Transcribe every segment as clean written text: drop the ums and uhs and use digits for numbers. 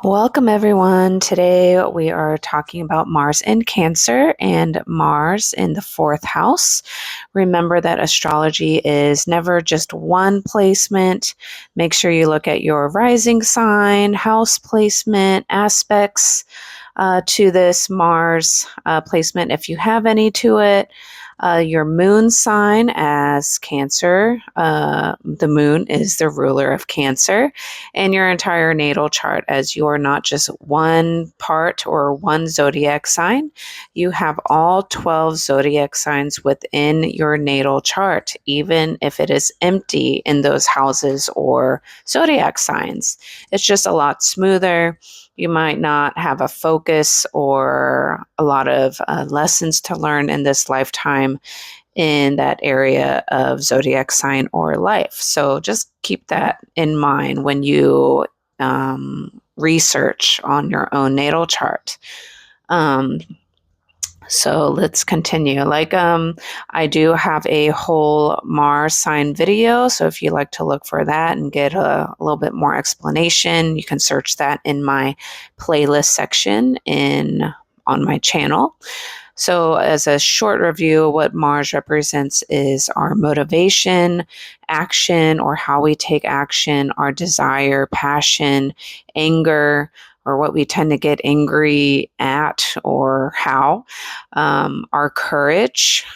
Welcome, everyone. Today we are talking about Mars in Cancer and Mars in the fourth house. Remember that astrology is never just one placement. Make sure you look at your rising sign, house placement, aspects to this Mars placement if you have any to it. Your moon sign as Cancer. The moon is the ruler of Cancer, and your entire natal chart as you're not just one part or one zodiac sign. You have all 12 zodiac signs within your natal chart, even if it is empty in those houses or zodiac signs. It's just a lot smoother. You might not have a focus or a lot of lessons to learn in this lifetime in that area of zodiac sign or life. So just keep that in mind when you research on your own natal chart. So let's continue. I do have a whole Mars sign video. So if you like to look for that and get a little bit more explanation, you can search that in my playlist section on my channel. So as a short review, what Mars represents is our motivation, action, or how we take action, our desire, passion, anger, or what we tend to get angry at or how, our courage,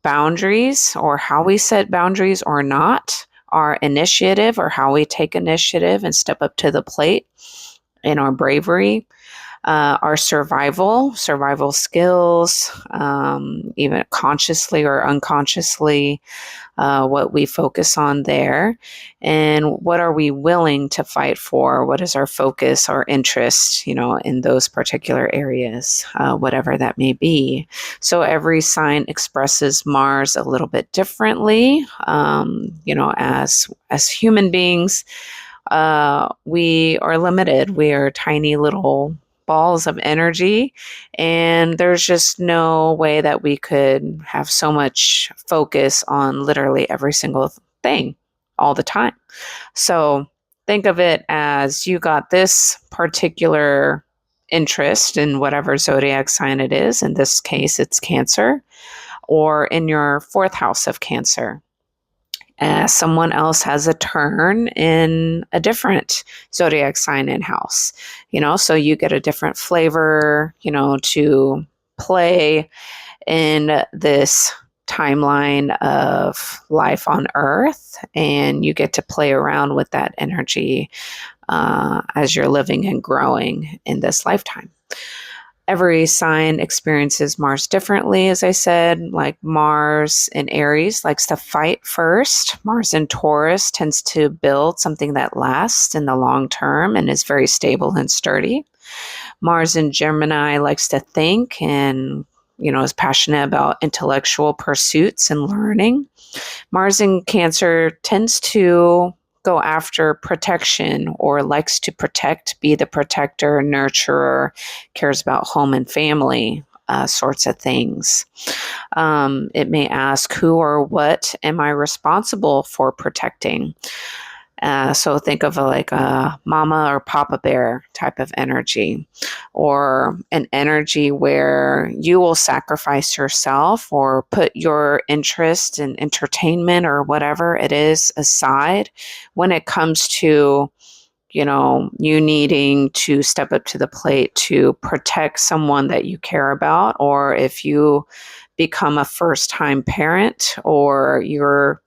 boundaries, or how we set boundaries or not, our initiative, or how we take initiative and step up to the plate, and our bravery, our survival skills, even consciously or unconsciously, what we focus on there, and what are we willing to fight for? What is our focus, our interest, in those particular areas, whatever that may be. So every sign expresses Mars a little bit differently. As human beings, we are limited. We are tiny little balls of energy, and there's just no way that we could have so much focus on literally every single thing all the time. So think of it as you got this particular interest in whatever zodiac sign it is. In this case, it's Cancer, or in your fourth house of Cancer. Someone else has a turn in a different zodiac sign in house, so you get a different flavor, to play in this timeline of life on Earth, and you get to play around with that energy as you're living and growing in this lifetime. Every sign experiences Mars differently, as I said. Like Mars in Aries likes to fight first. Mars in Taurus tends to build something that lasts in the long term and is very stable and sturdy. Mars in Gemini likes to think and, is passionate about intellectual pursuits and learning. Mars in Cancer tends to go after protection or likes to protect, be the protector, nurturer, cares about home and family, sorts of things. It may ask, who or what am I responsible for protecting? So think of like a mama or papa bear type of energy, or an energy where you will sacrifice yourself or put your interest in entertainment or whatever it is aside when it comes to, you needing to step up to the plate to protect someone that you care about, or if you become a first-time parent or you're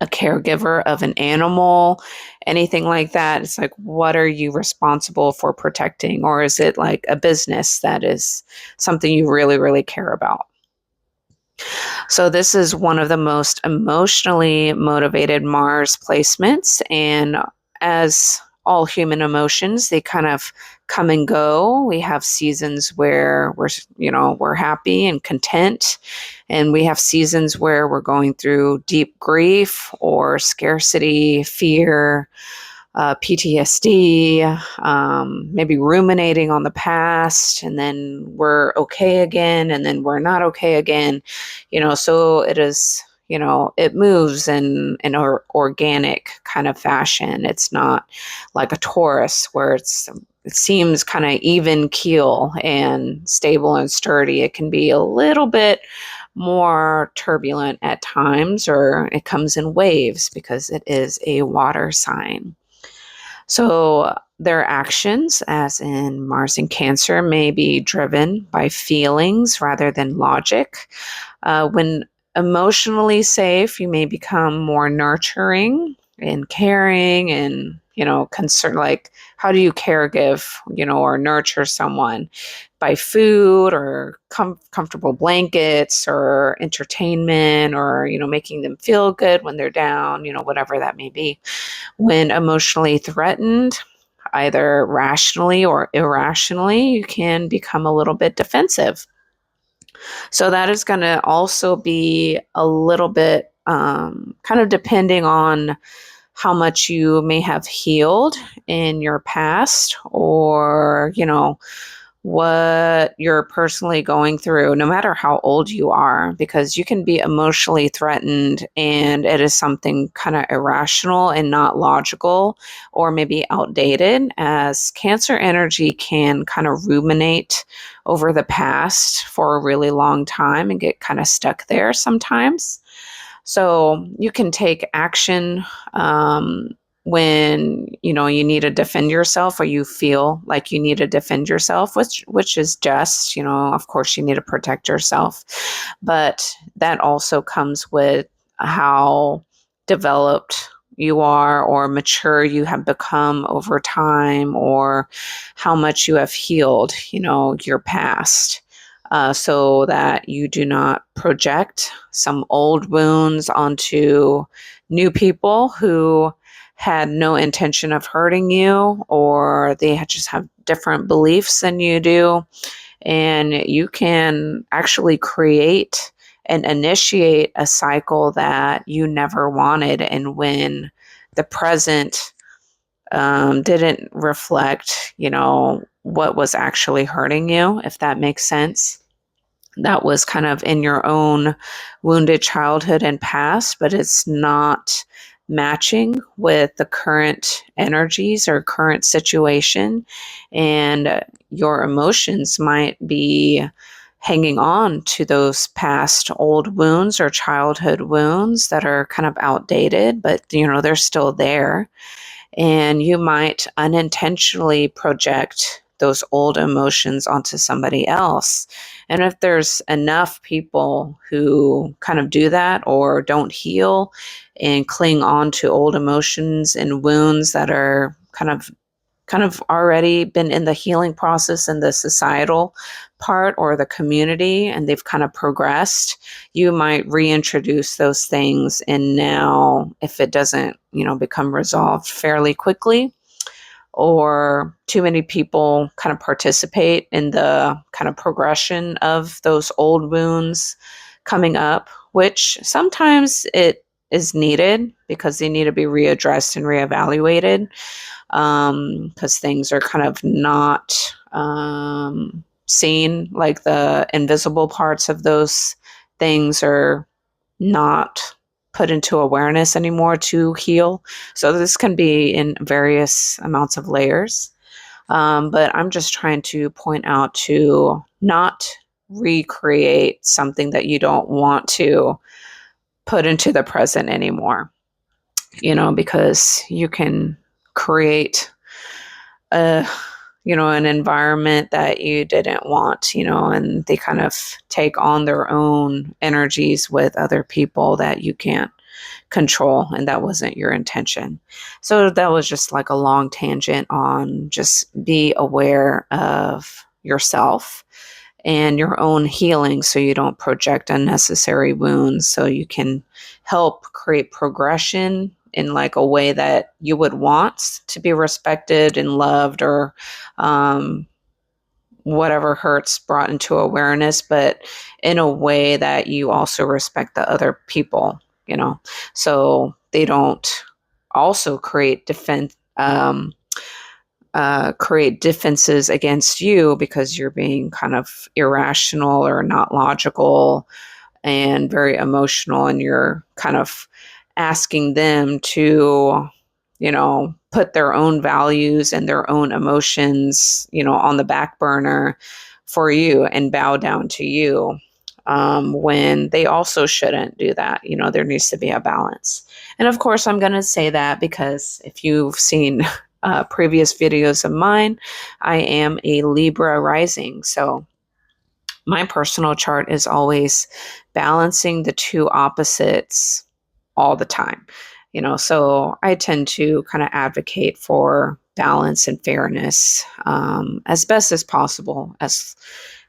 a caregiver of an animal, anything like that. It's like, what are you responsible for protecting? Or is it like a business that is something you really, really care about? So this is one of the most emotionally motivated Mars placements. And as all human emotions, they kind of come and go. We have seasons where we're happy and content, and we have seasons where we're going through deep grief or scarcity, fear, PTSD, maybe ruminating on the past, and then we're okay again, and then we're not okay again. So it is, it moves in an organic kind of fashion. It's not like a Taurus where it's it seems kind of even keel and stable and sturdy. It can be a little bit more turbulent at times, or it comes in waves because it is a water sign. So their actions, as in Mars and Cancer, may be driven by feelings rather than logic. When emotionally safe, you may become more nurturing and caring and, concern, like how do you care give, or nurture someone by food or comfortable blankets or entertainment or, making them feel good when they're down, whatever that may be. When emotionally threatened, either rationally or irrationally, you can become a little bit defensive. So that is going to also be a little bit kind of depending on how much you may have healed in your past, or, what you're personally going through, no matter how old you are, because you can be emotionally threatened and it is something kind of irrational and not logical, or maybe outdated, as Cancer energy can kind of ruminate over the past for a really long time and get kind of stuck there sometimes. So you can take action when you need to defend yourself, or you feel like you need to defend yourself, which is just, of course you need to protect yourself, but that also comes with how developed you are or mature you have become over time, or how much you have healed, your past, so that you do not project some old wounds onto new people who had no intention of hurting you, or they just have different beliefs than you do. And you can actually create and initiate a cycle that you never wanted. And when the present didn't reflect, what was actually hurting you, if that makes sense. That was kind of in your own wounded childhood and past, but it's not matching with the current energies or current situation. And your emotions might be hanging on to those past old wounds or childhood wounds that are kind of outdated, but they're still there. And you might unintentionally project those old emotions onto somebody else. And if there's enough people who kind of do that or don't heal and cling on to old emotions and wounds that are kind of already been in the healing process in the societal part or the community, and they've kind of progressed, you might reintroduce those things. And now if it doesn't, become resolved fairly quickly, or too many people kind of participate in the kind of progression of those old wounds coming up, which sometimes it is needed because they need to be readdressed and reevaluated, because things are kind of not seen, like the invisible parts of those things are not put into awareness anymore to heal. So this can be in various amounts of layers. But I'm just trying to point out to not recreate something that you don't want to put into the present anymore, because you can create a an environment that you didn't want, and they kind of take on their own energies with other people that you can't control, and that wasn't your intention. So that was just like a long tangent on just be aware of yourself and your own healing, so you don't project unnecessary wounds, so you can help create progression in like a way that you would want to be respected and loved, or whatever hurts brought into awareness, but in a way that you also respect the other people, so they don't also create defenses against you because you're being kind of irrational or not logical and very emotional, and you're kind of asking them to, put their own values and their own emotions, on the back burner for you and bow down to you, when they also shouldn't do that. There needs to be a balance. And of course, I'm going to say that because if you've seen previous videos of mine, I am a Libra rising. So my personal chart is always balancing the two opposites all the time. So I tend to kind of advocate for balance and fairness, as best as possible. As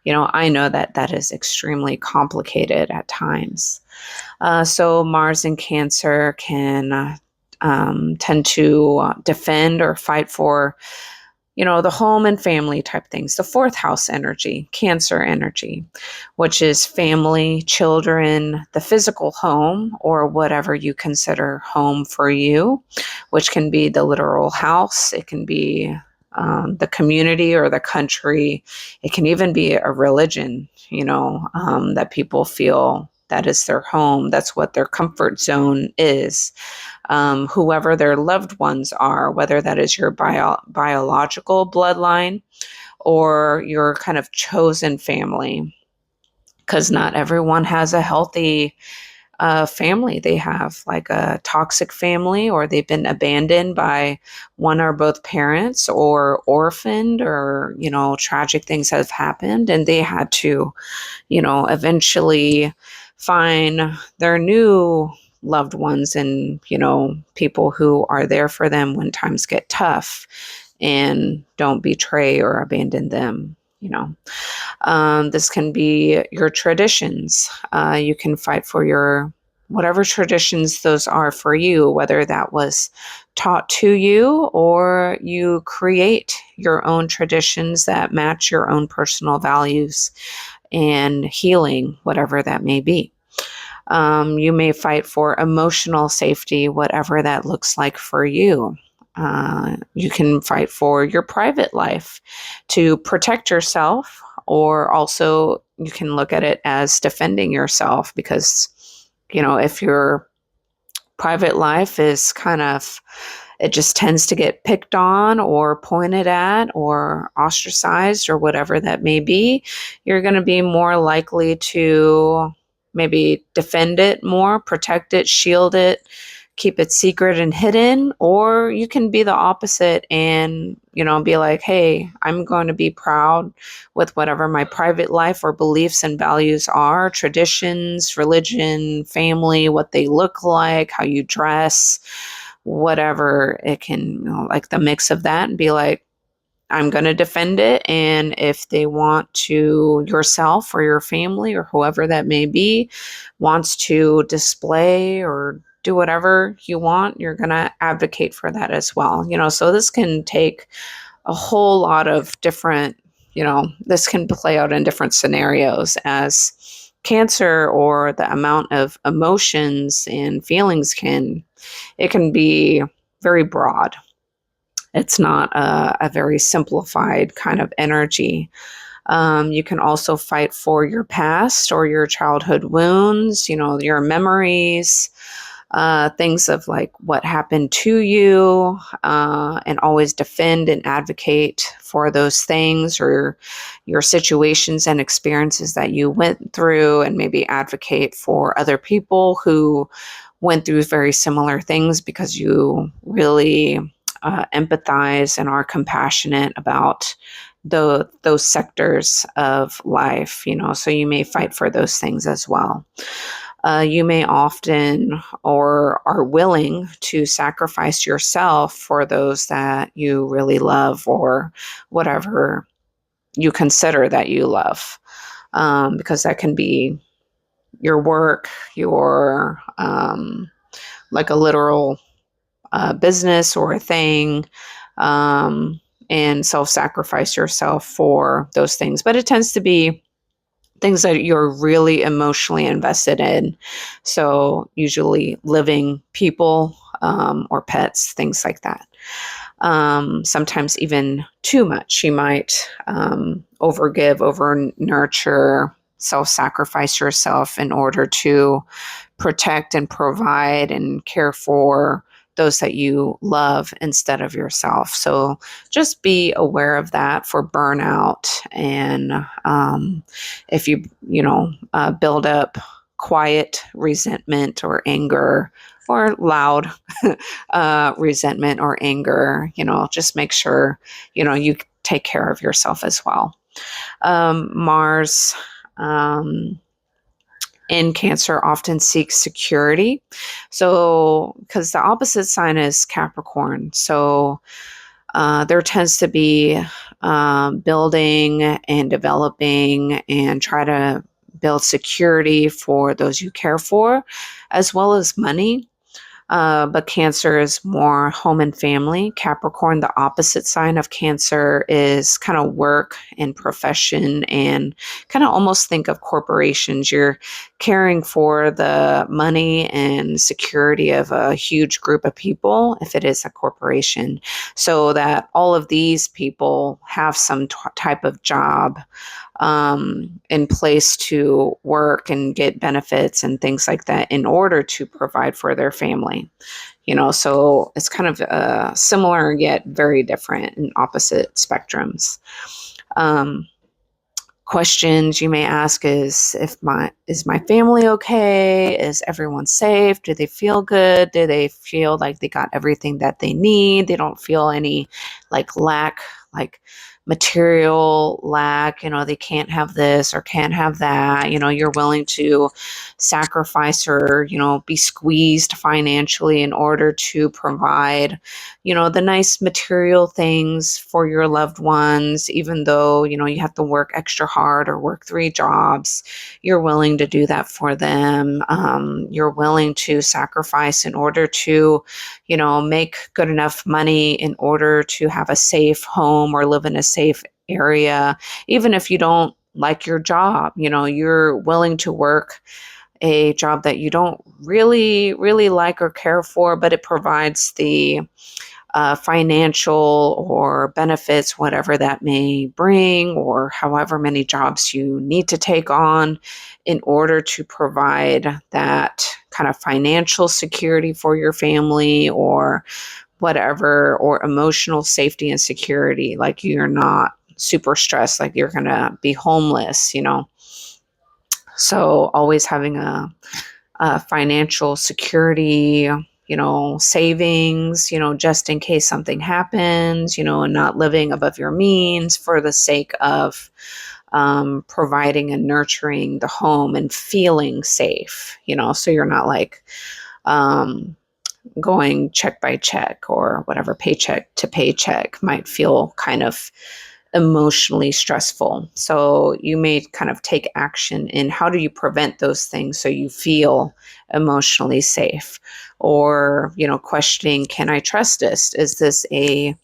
I know that that is extremely complicated at times. So Mars in Cancer can tend to defend or fight for, the home and family type things. The fourth house energy, Cancer energy, which is family, children, the physical home, or whatever you consider home for you, which can be the literal house. It can be the community or the country. It can even be a religion, that people feel that is their home. That's what their comfort zone is. Whoever their loved ones are, whether that is your biological bloodline or your kind of chosen family, because not everyone has a healthy family. They have like a toxic family, or they've been abandoned by one or both parents, or orphaned, or, tragic things have happened and they had to, eventually find their new loved ones and, people who are there for them when times get tough and don't betray or abandon them. This can be your traditions. You can fight for your whatever traditions those are for you, whether that was taught to you or you create your own traditions that match your own personal values and healing, whatever that may be. You may fight for emotional safety, whatever that looks like for you. You can fight for your private life to protect yourself, or also you can look at it as defending yourself because, if your private life is it just tends to get picked on or pointed at or ostracized or whatever that may be, you're going to be more likely to maybe defend it more, protect it, shield it, keep it secret and hidden. Or you can be the opposite and, be like, hey, I'm going to be proud with whatever my private life or beliefs and values are, traditions, religion, family, what they look like, how you dress, whatever it can, like the mix of that, and be like, I'm going to defend it. And if they want to, yourself or your family or whoever that may be, wants to display or do whatever you want, you're going to advocate for that as well. So this can take a whole lot of different, this can play out in different scenarios as Cancer, or the amount of emotions and feelings it can be very broad. It's not a very simplified kind of energy. You can also fight for your past or your childhood wounds, your memories, things of like what happened to you, and always defend and advocate for those things or your situations and experiences that you went through, and maybe advocate for other people who went through very similar things because you really empathize and are compassionate about those sectors of life, so you may fight for those things as well. You may often or are willing to sacrifice yourself for those that you really love or whatever you consider that you love, because that can be your work, your like a literal business or a thing, and self-sacrifice yourself for those things. But it tends to be things that you're really emotionally invested in. So usually living people, or pets, things like that. Sometimes even too much. You might overgive, over nurture, self-sacrifice yourself in order to protect and provide and care for those that you love instead of yourself. So just be aware of that for burnout. And if you build up quiet resentment or anger, or loud resentment or anger, just make sure, you take care of yourself as well. Mars in Cancer often seeks security. So, because the opposite sign is Capricorn. So, there tends to be building and developing and try to build security for those you care for, as well as money. But Cancer is more home and family. Capricorn, the opposite sign of Cancer, is kind of work and profession, and kind of almost think of corporations. You're caring for the money and security of a huge group of people if it is a corporation, so that all of these people have some type of job in place to work and get benefits and things like that in order to provide for their family. So it's kind of similar yet very different in opposite spectrums. Questions you may ask is is my family okay? Is everyone safe? Do they feel good? Do they feel like they got everything that they need? They don't feel any lack, material lack, they can't have this or can't have that. You're willing to sacrifice or, be squeezed financially in order to provide, the nice material things for your loved ones, even though, you have to work extra hard or work 3 jobs. You're willing to do that for them. You're willing to sacrifice in order to, make good enough money in order to have a safe home or live in a safe area. Even if you don't like your job, you're willing to work a job that you don't really, really like or care for, but it provides the financial or benefits, whatever that may bring, or however many jobs you need to take on in order to provide that kind of financial security for your family, or whatever, or emotional safety and security. Like you're not super stressed, like you're going to be homeless, So always having a financial security, savings, just in case something happens, and not living above your means for the sake of providing and nurturing the home and feeling safe, so you're not going check by check or whatever, paycheck to paycheck might feel kind of emotionally stressful. So you may kind of take action in how do you prevent those things so you feel emotionally safe, or, questioning, can I trust this? Is this a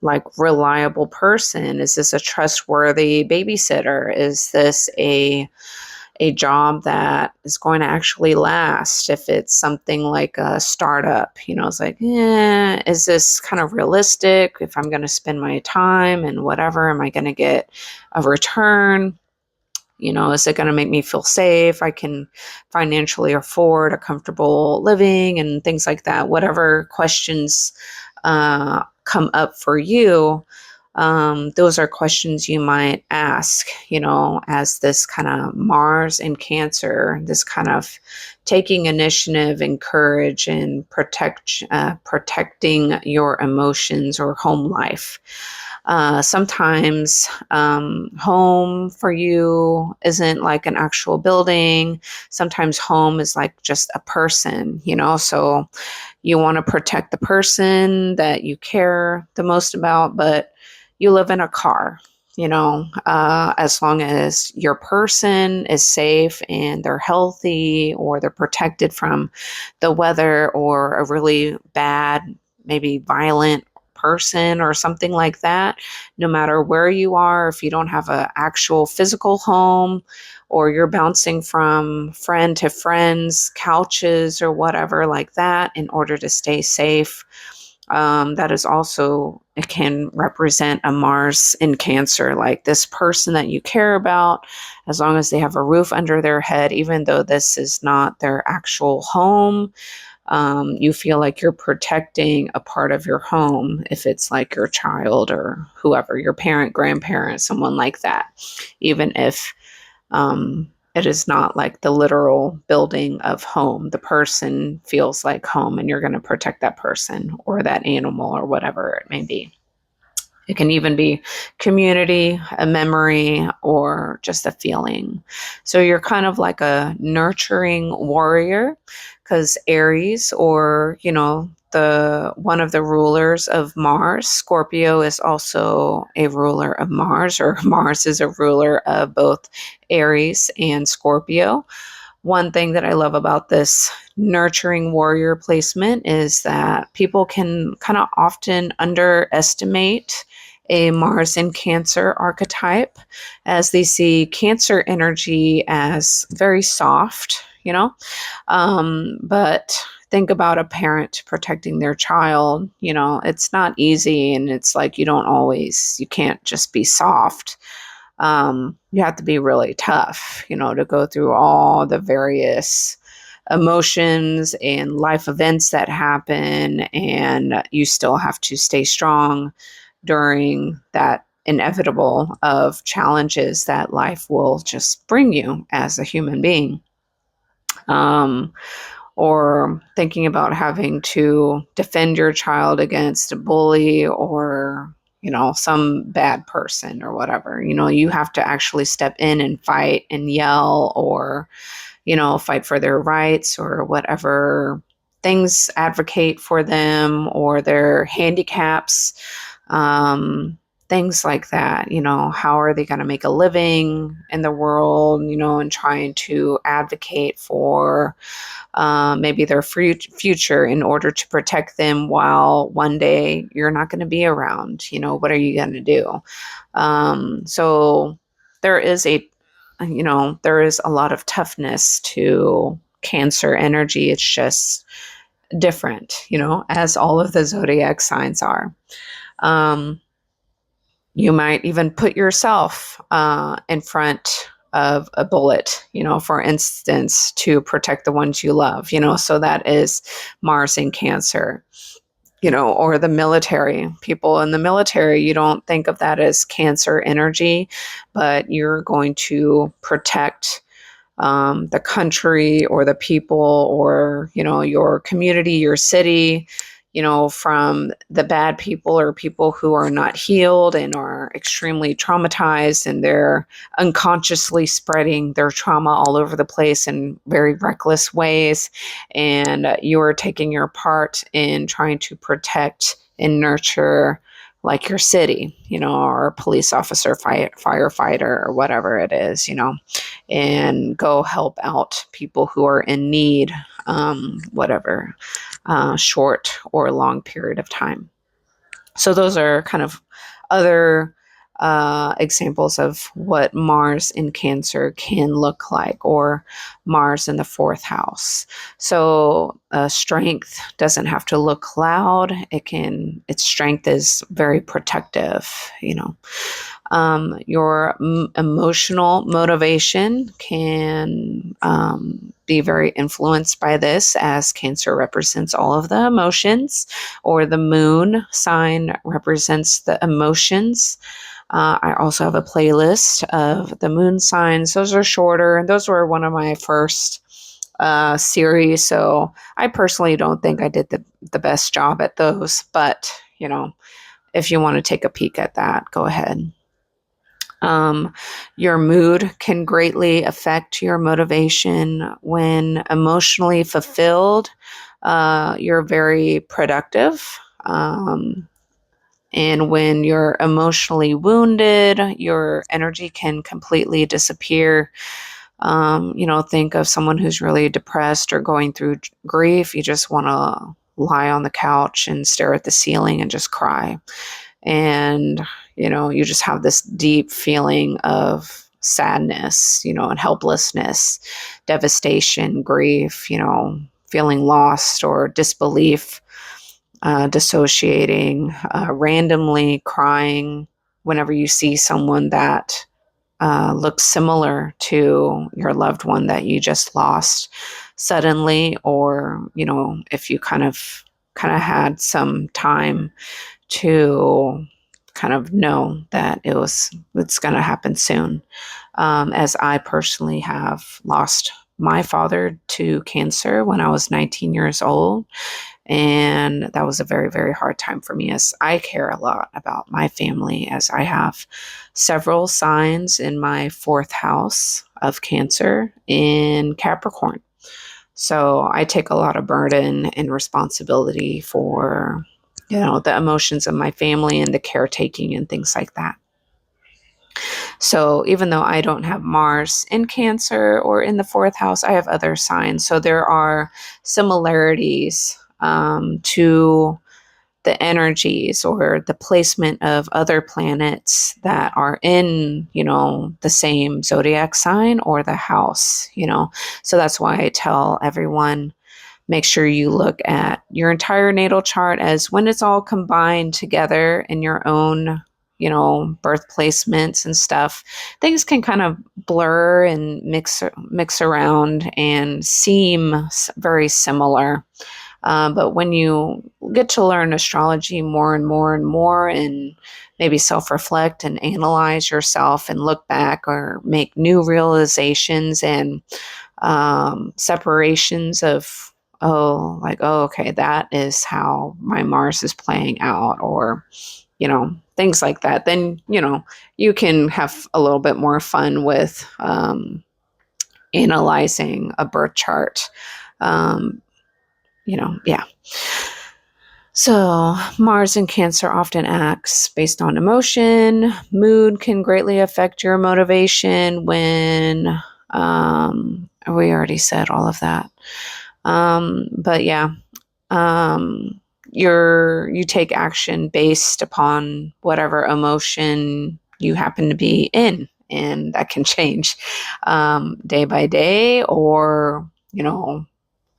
reliable person? Is this a trustworthy babysitter? Is this a job that is going to actually last? If it's something like a startup, it's is this kind of realistic? If I'm going to spend my time and whatever, am I going to get a return? Is it going to make me feel safe? I can financially afford a comfortable living and things like that. Whatever questions come up for you, those are questions you might ask, as this kind of Mars in Cancer, this kind of taking initiative and courage and protecting your emotions or home life. Sometimes home for you isn't like an actual building. Sometimes home is like just a person, so you want to protect the person that you care the most about, but you live in a car, as long as your person is safe and they're healthy, or they're protected from the weather or a really bad, maybe violent person or something like that. No matter where you are, if you don't have an actual physical home, or you're bouncing from friend to friends, couches or whatever like that in order to stay safe, that is also, it can represent a Mars in Cancer, like this person that you care about, as long as they have a roof under their head, even though this is not their actual home, You feel like you're protecting a part of your home if it's like your child or whoever, your parent, grandparent, someone like that, even if it is not like the literal building of home. The person feels like home, and you're going to protect that person or that animal or whatever it may be. It can even be community, a memory, or just a feeling. So you're kind of like a nurturing warrior, because Aries, or, the one of the rulers of Mars, Scorpio, is also a ruler of Mars, or Mars is a ruler of both Aries and Scorpio. One thing that I love about this nurturing warrior placement is that people can kind of often underestimate a Mars in Cancer archetype, as they see Cancer energy as very soft, but think about a parent protecting their child. It's not easy, and it's like you can't just be soft. You have to be really tough, to go through all the various emotions and life events that happen, and you still have to stay strong during that inevitable of challenges that life will just bring you as a human being. Um, or thinking about having to defend your child against a bully, or some bad person or whatever. You have to actually step in and fight and yell, or fight for their rights or whatever things, advocate for them or their handicaps, things like that. How are they going to make a living in the world, and trying to advocate for maybe their future in order to protect them while one day you're not going to be around. What are you going to do? So there is there is a lot of toughness to Cancer energy. It's just different, as all of the zodiac signs are. Um, you might even put yourself in front of a bullet, for instance, to protect the ones you love, so that is Mars in Cancer. Or the military. People in the military, you don't think of that as Cancer energy, but you're going to protect the country or the people, or, your community, your city, from the bad people or people who are not healed and are extremely traumatized, and they're unconsciously spreading their trauma all over the place in very reckless ways. And you're taking your part in trying to protect and nurture, like, your city, or a police officer, firefighter, or whatever it is, and go help out people who are in need, whatever, short or long period of time. So those are kind of other examples of what Mars in Cancer can look like, or Mars in the fourth house. So strength doesn't have to look loud. Its strength is very protective, your emotional motivation can be very influenced by this, as Cancer represents all of the emotions, or the moon sign represents the emotions. I also have a playlist of the moon signs. Those are shorter, and those were one of my first series. So I personally don't think I did the best job at those, but if you want to take a peek at that, go ahead. Your mood can greatly affect your motivation. When emotionally fulfilled, you're very productive. And when you're emotionally wounded, your energy can completely disappear. Think of someone who's really depressed or going through grief. You just want to lie on the couch and stare at the ceiling and just cry. And, you just have this deep feeling of sadness, and helplessness, devastation, grief, feeling lost or disbelief, dissociating, randomly crying whenever you see someone that looks similar to your loved one that you just lost. suddenly, or, if you kind of had some time to kind of know that it's going to happen soon. As I personally have lost my father to cancer when I was 19 years old. And that was a very, very hard time for me, as I care a lot about my family, as I have several signs in my fourth house of Cancer in Capricorn. So I take a lot of burden and responsibility for, the emotions of my family and the caretaking and things like that. So even though I don't have Mars in Cancer or in the fourth house, I have other signs. So there are similarities to the energies or the placement of other planets that are in, the same zodiac sign or the house. So that's why I tell everyone, make sure you look at your entire natal chart, as when it's all combined together in your own, birth placements and stuff, things can kind of blur and mix around and seem very similar. But when you get to learn astrology more and more and more, and maybe self-reflect and analyze yourself and look back or make new realizations and separations of, okay, that is how my Mars is playing out, or, things like that, then, you can have a little bit more fun with analyzing a birth chart. Yeah. So Mars in Cancer often acts based on emotion. Mood can greatly affect your motivation when, we already said all of that. But yeah, you take action based upon whatever emotion you happen to be in, and that can change day by day, or,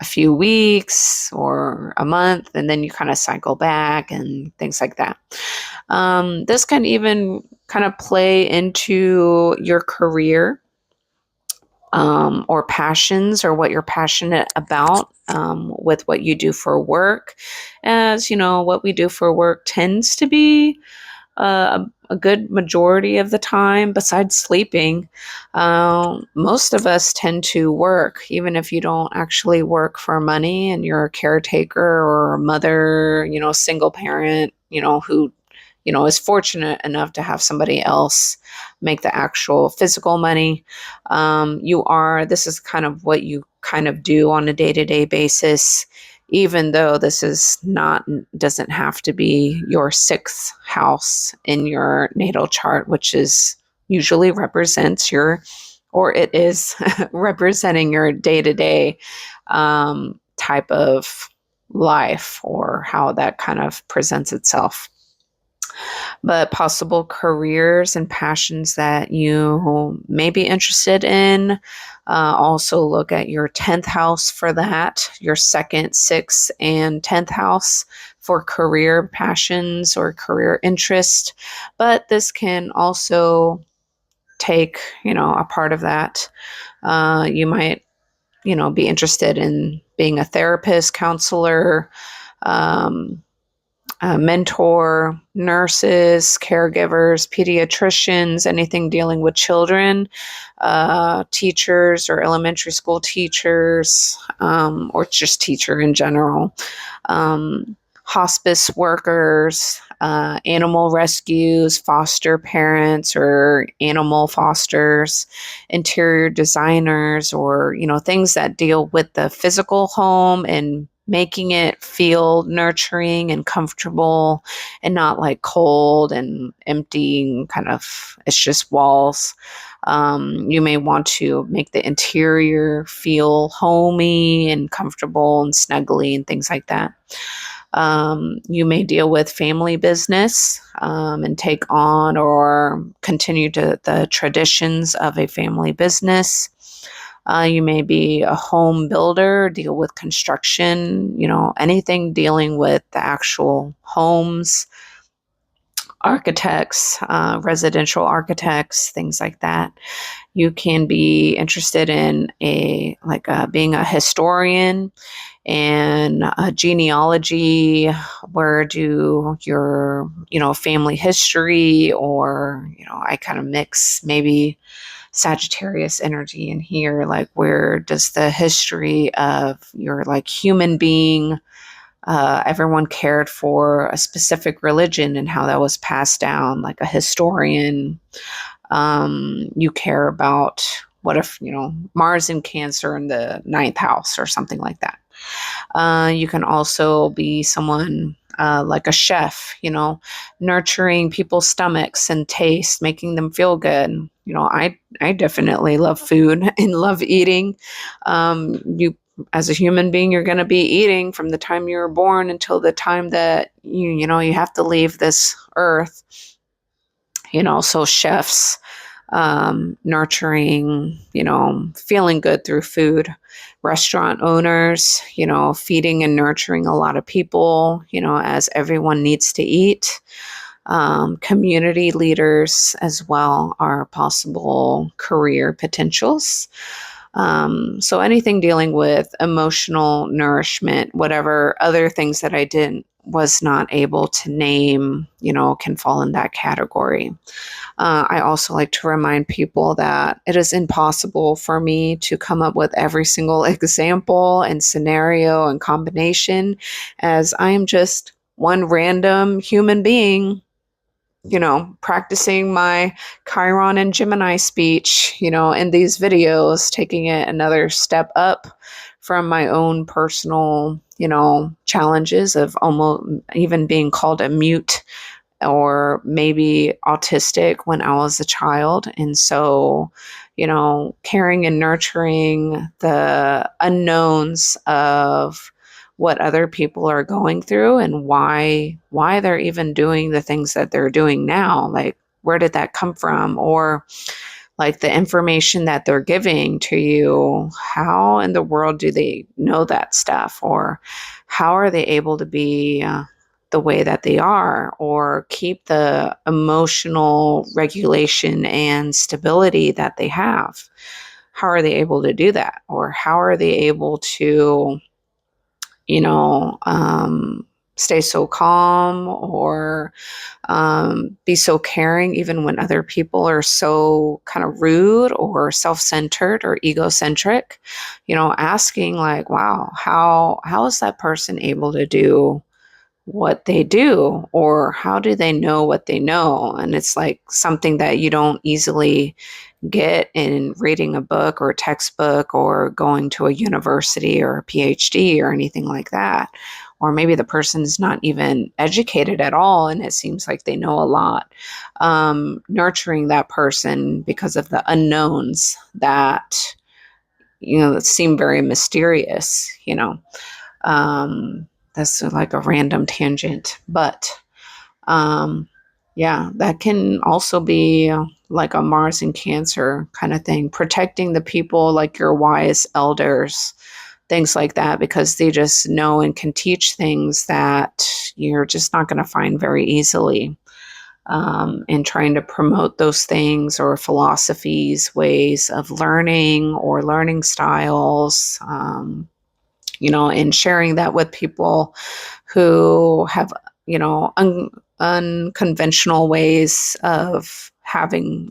a few weeks or a month, and then you kind of cycle back and things like that. This can even kind of play into your career, or passions, or what you're passionate about, with what you do for work. As you know, what we do for work tends to be a good majority of the time, besides sleeping, most of us tend to work, even if you don't actually work for money and you're a caretaker or a mother, single parent, who, is fortunate enough to have somebody else make the actual physical money. This is kind of what you kind of do on a day-to-day basis, even though this doesn't have to be your sixth house in your natal chart, which is usually represents it is representing your day-to-day type of life, or how that kind of presents itself. But possible careers and passions that you may be interested in. Also look at your 10th house for that, your second, 6th, and 10th house for career passions or career interest. But this can also take, a part of that. You might, be interested in being a therapist, counselor, mentor, nurses, caregivers, pediatricians, anything dealing with children, teachers or elementary school teachers, or just teacher in general, hospice workers, animal rescues, foster parents or animal fosters, interior designers, or, things that deal with the physical home and making it feel nurturing and comfortable, and not like cold and empty and kind of, it's just walls. You may want to make the interior feel homey and comfortable and snuggly and things like that. You may deal with family business, and take on or continue the traditions of a family business. You may be a home builder, deal with construction, anything dealing with the actual homes, architects, residential architects, things like that. You can be interested in being a historian and a genealogy. Where do your family history, or I kind of mix maybe Sagittarius energy in here, like where does the history of your like human being, everyone cared for a specific religion and how that was passed down, like a historian. You care about what if Mars in Cancer in the ninth house or something like that. You can also be someone like a chef, nurturing people's stomachs and taste, making them feel good. I definitely love food and love eating. You, as a human being, you're going to be eating from the time you were born until the time that you have to leave this earth. So chefs, nurturing, feeling good through food. Restaurant owners, feeding and nurturing a lot of people, as everyone needs to eat. Community leaders as well are possible career potentials. So anything dealing with emotional nourishment, whatever other things that I was not able to name, can fall in that category. I also like to remind people that it is impossible for me to come up with every single example and scenario and combination, as I am just one random human being, practicing my Chiron and Gemini speech, in these videos, taking it another step up from my own personal, challenges of almost even being called a mute or maybe autistic when I was a child. And so, caring and nurturing the unknowns of what other people are going through and why they're even doing the things that they're doing now. Like, where did that come from? Or like the information that they're giving to you, how in the world do they know that stuff? Or how are they able to be the way that they are, or keep the emotional regulation and stability that they have? How are they able to do that? Or how are they able to, stay so calm, or be so caring even when other people are so kind of rude or self-centered or egocentric? Asking like, wow, how is that person able to do what they do, or how do they know what they know? And it's like something that you don't easily get in reading a book or a textbook or going to a university or a PhD or anything like that. Or maybe the person's not even educated at all and it seems like they know a lot. Nurturing that person because of the unknowns that that seem very mysterious. That's like a random tangent, but yeah, that can also be like a Mars in Cancer kind of thing, protecting the people like your wise elders, things like that, because they just know and can teach things that you're just not going to find very easily. And trying to promote those things or philosophies, ways of learning or learning styles, and sharing that with people who have, unconventional ways of having,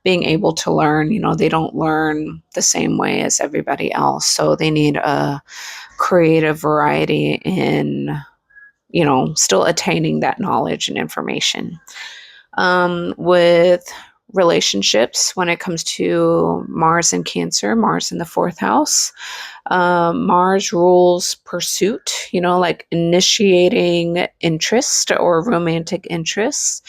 being able to learn. They don't learn the same way as everybody else. So they need a creative variety in, still attaining that knowledge and information. With relationships, when it comes to Mars in Cancer, Mars in the fourth house, Mars rules pursuit, like initiating interest or romantic interests.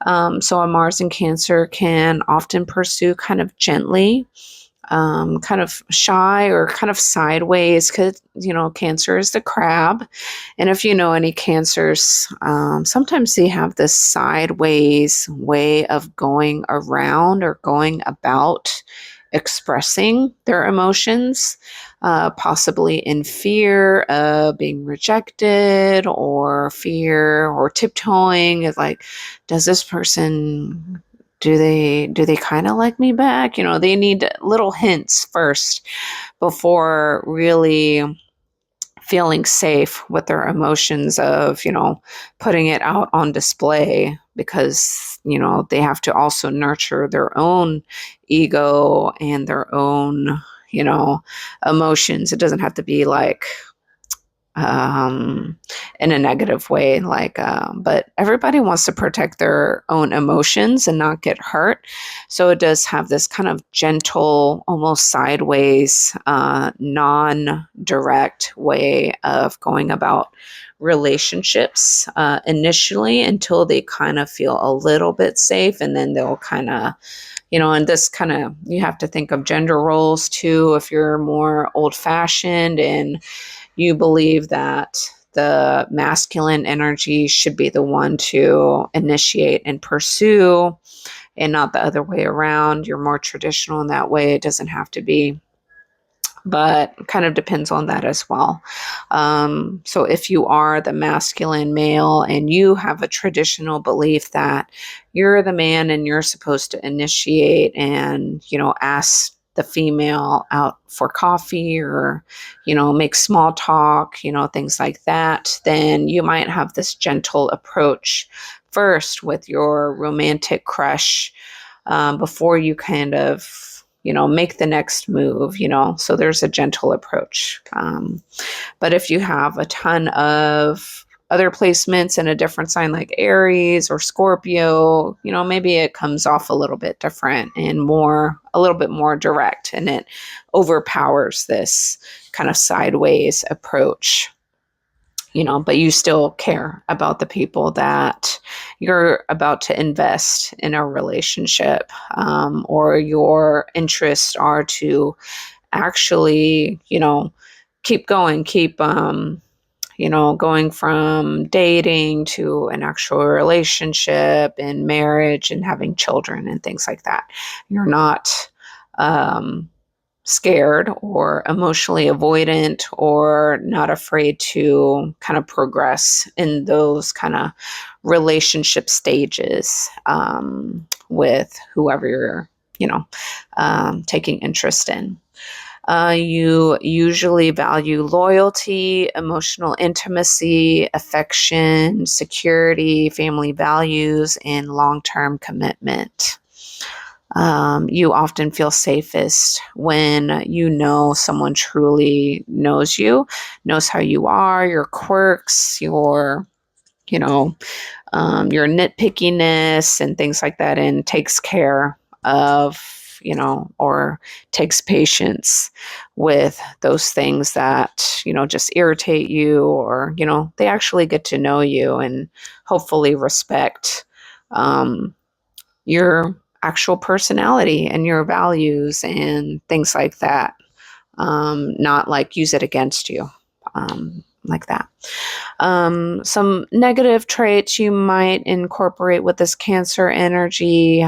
So a Mars in Cancer can often pursue kind of gently, kind of shy or kind of sideways, because Cancer is the crab. And if you know any Cancers, sometimes they have this sideways way of going around or going about expressing their emotions, possibly in fear of being rejected or fear or tiptoeing. It's like, does this person, do they kind of like me back? They need little hints first before really feeling safe with their emotions of, putting it out on display, because, they have to also nurture their own ego and their own, emotions. It doesn't have to be like, um, in a negative way, like, but everybody wants to protect their own emotions and not get hurt. So it does have this kind of gentle, almost sideways, non-direct way of going about relationships, initially, until they kind of feel a little bit safe, and then they'll kind of, and this kind of, you have to think of gender roles too. If you're more old fashioned and you believe that the masculine energy should be the one to initiate and pursue, and not the other way around. You're more traditional in that way. It doesn't have to be, but kind of depends on that as well. So if you are the masculine male and you have a traditional belief that you're the man and you're supposed to initiate and, ask the female out for coffee, or, make small talk, things like that, then you might have this gentle approach first with your romantic crush, before you kind of, make the next move, so there's a gentle approach. But if you have a ton of other placements in a different sign like Aries or Scorpio, maybe it comes off a little bit different and a little bit more direct, and it overpowers this kind of sideways approach. But you still care about the people that you're about to invest in a relationship, or your interests are to actually, keep going, going from dating to an actual relationship and marriage and having children and things like that. You're not, scared or emotionally avoidant, or not afraid to kind of progress in those kind of relationship stages, with whoever you're, taking interest in. You usually value loyalty, emotional intimacy, affection, security, family values, and long-term commitment. You often feel safest when someone truly knows you, knows how you are, your quirks, your nitpickiness and things like that, and takes care of, or takes patience with those things that, just irritate you, or, they actually get to know you and hopefully respect, your actual personality and your values and things like that. Not like use it against you, like that. Some negative traits you might incorporate with this Cancer energy.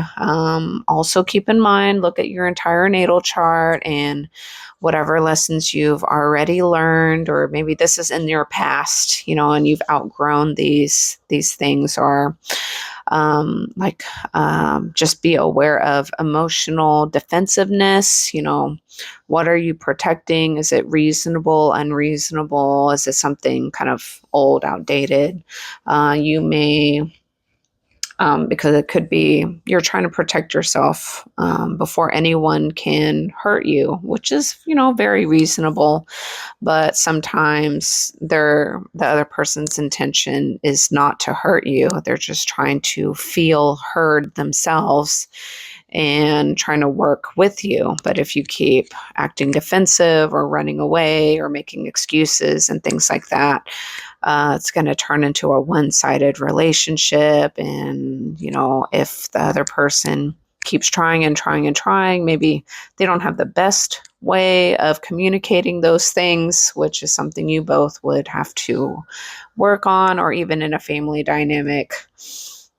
Also keep in mind, look at your entire natal chart and whatever lessons you've already learned, or maybe this is in your past, and you've outgrown these things, or just be aware of emotional defensiveness. What are you protecting? Is it reasonable, unreasonable? Is it something kind of old, outdated? You may, because it could be you're trying to protect yourself, before anyone can hurt you, which is, very reasonable. But sometimes the other person's intention is not to hurt you. They're just trying to feel heard themselves and trying to work with you. But if you keep acting defensive or running away or making excuses and things like that, it's going to turn into a one-sided relationship. And, if the other person keeps trying and trying and trying, maybe they don't have the best way of communicating those things, which is something you both would have to work on, or even in a family dynamic,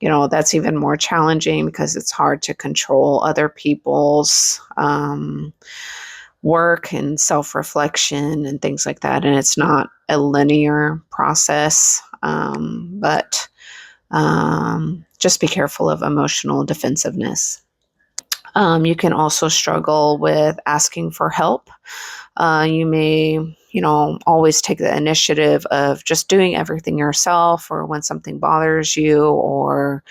that's even more challenging because it's hard to control other people's work and self-reflection and things like that. And it's not a linear process. But just be careful of emotional defensiveness. You can also struggle with asking for help. You may, always take the initiative of just doing everything yourself, or when something bothers you, or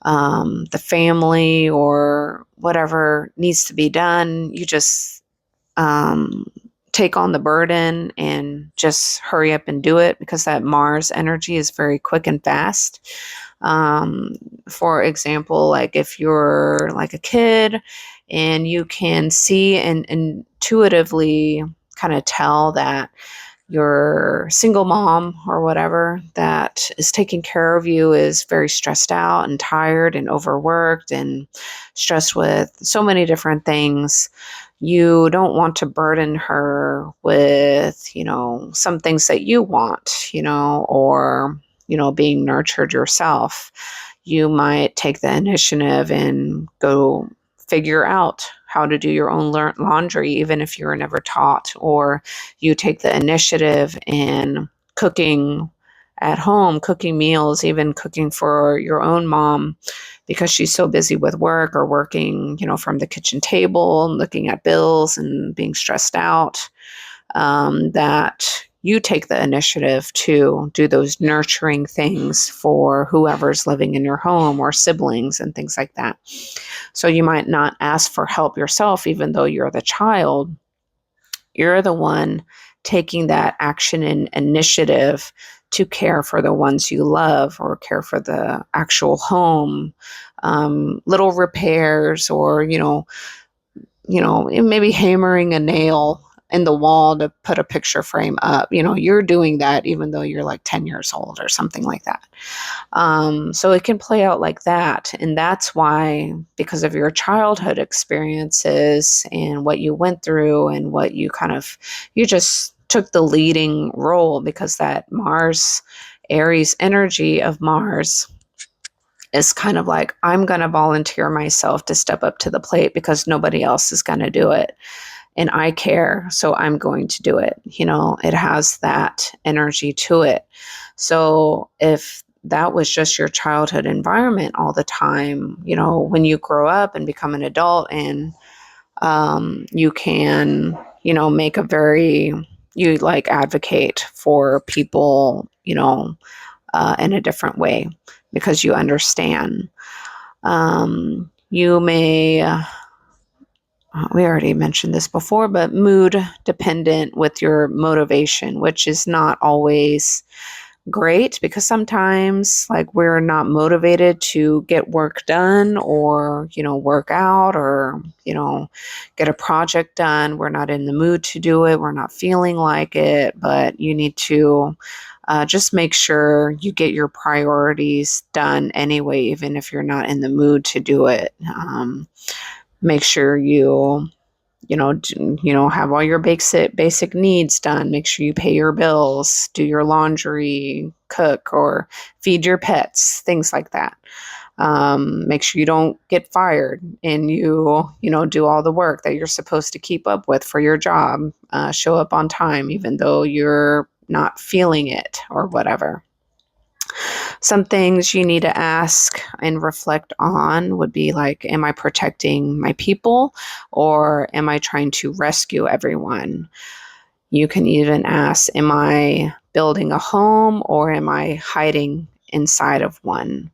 the family, or whatever needs to be done, you just take on the burden and just hurry up and do it, because that Mars energy is very quick and fast. For example, like if you're like a kid and you can see and intuitively kind of tell that your single mom or whatever that is taking care of you is very stressed out and tired and overworked and stressed with so many different things, you don't want to burden her with, some things that you want, or, being nurtured yourself. You might take the initiative and go figure out how to do your own laundry, even if you were never taught, or you take the initiative in cooking at home, cooking meals, even cooking for your own mom, because she's so busy with work or working, from the kitchen table and looking at bills and being stressed out, that you take the initiative to do those nurturing things for whoever's living in your home, or siblings and things like that. So you might not ask for help yourself, even though you're the child. You're the one taking that action and initiative to care for the ones you love, or care for the actual home, little repairs, or, maybe hammering a nail in the wall to put a picture frame up. You're doing that even though you're like 10 years old or something like that. So it can play out like that. And that's why, because of your childhood experiences and what you went through and what you you just took the leading role, because that Mars, Aries energy of Mars is kind of like, I'm going to volunteer myself to step up to the plate because nobody else is going to do it. And I care, so I'm going to do it. It has that energy to it. So if that was just your childhood environment all the time, when you grow up and become an adult, and you can, make you like advocate for people, in a different way, because you understand. You may, we already mentioned this before, but mood dependent with your motivation, which is not always great, because sometimes like we're not motivated to get work done, or, work out, or, get a project done. We're not in the mood to do it. We're not feeling like it, but you need to just make sure you get your priorities done anyway, even if you're not in the mood to do it. Make sure you have all your basic needs done. Make sure you pay your bills, do your laundry, cook, or feed your pets, things like that. Make sure you don't get fired, and you do all the work that you're supposed to keep up with for your job. Show up on time, even though you're not feeling it or whatever. Some things you need to ask and reflect on would be like, am I protecting my people, or am I trying to rescue everyone? You can even ask, am I building a home, or am I hiding inside of one,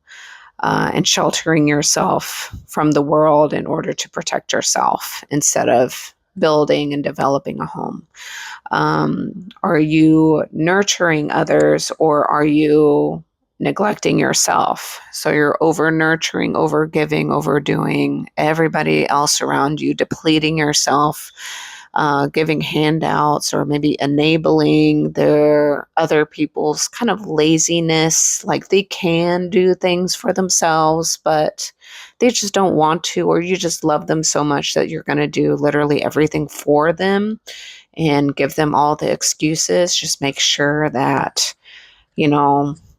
and sheltering yourself from the world in order to protect yourself instead of building and developing a home? Are you nurturing others, or are you neglecting yourself? So you're over nurturing, over giving, overdoing everybody else around you, depleting yourself, giving handouts, or maybe enabling their other people's kind of laziness. Like they can do things for themselves, but they just don't want to, or you just love them so much that you're going to do literally everything for them and give them all the excuses. Just make sure that,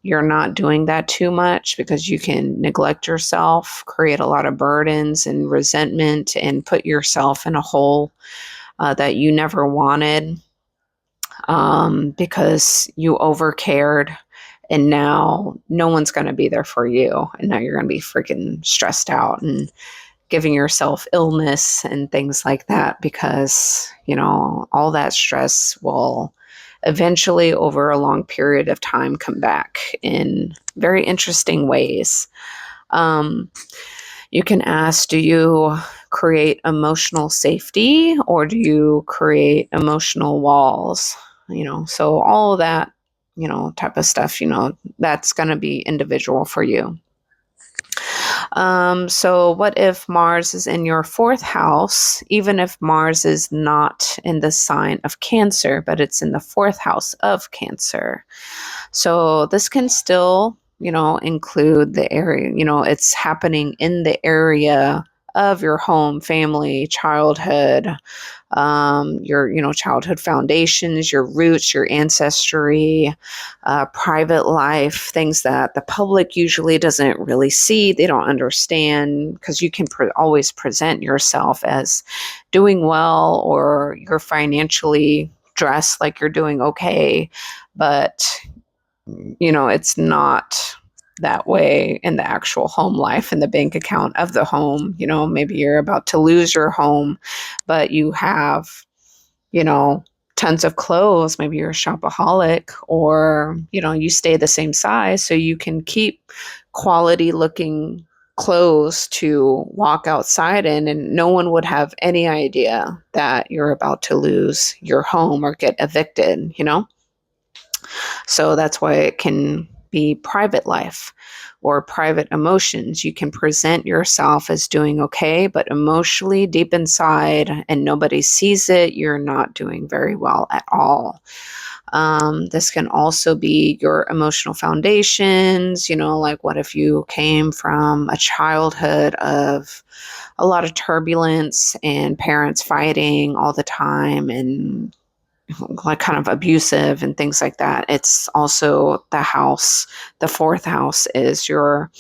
you're not doing that too much, because you can neglect yourself, create a lot of burdens and resentment, and put yourself in a hole that you never wanted, because you overcared, and now no one's going to be there for you, and now you're going to be freaking stressed out and giving yourself illness and things like that, because all that stress will eventually, over a long period of time, come back in very interesting ways. um, you can ask, do you create emotional safety, or do you create emotional walls? So all of that, type of stuff, that's going to be individual for you. So what if Mars is in your fourth house, even if Mars is not in the sign of Cancer, but it's in the fourth house of Cancer? So this can still, include the area, it's happening in the area of your home, family, childhood, your childhood foundations, your roots, your ancestry, private life, things that the public usually doesn't really see, they don't understand, because you can always present yourself as doing well, or you're financially dressed like you're doing okay, but it's not that way in the actual home life, in the bank account of the home. Maybe you're about to lose your home, but you have, you know, tons of clothes. Maybe you're a shopaholic, or, you stay the same size so you can keep quality looking clothes to walk outside in, and no one would have any idea that you're about to lose your home or get evicted. So that's why it can be private life or private emotions. You can present yourself as doing okay, but emotionally, deep inside, and nobody sees it, you're not doing very well at all. This can also be your emotional foundations. Like, what if you came from a childhood of a lot of turbulence and parents fighting all the time, and like kind of abusive and things like that? It's also the fourth house is your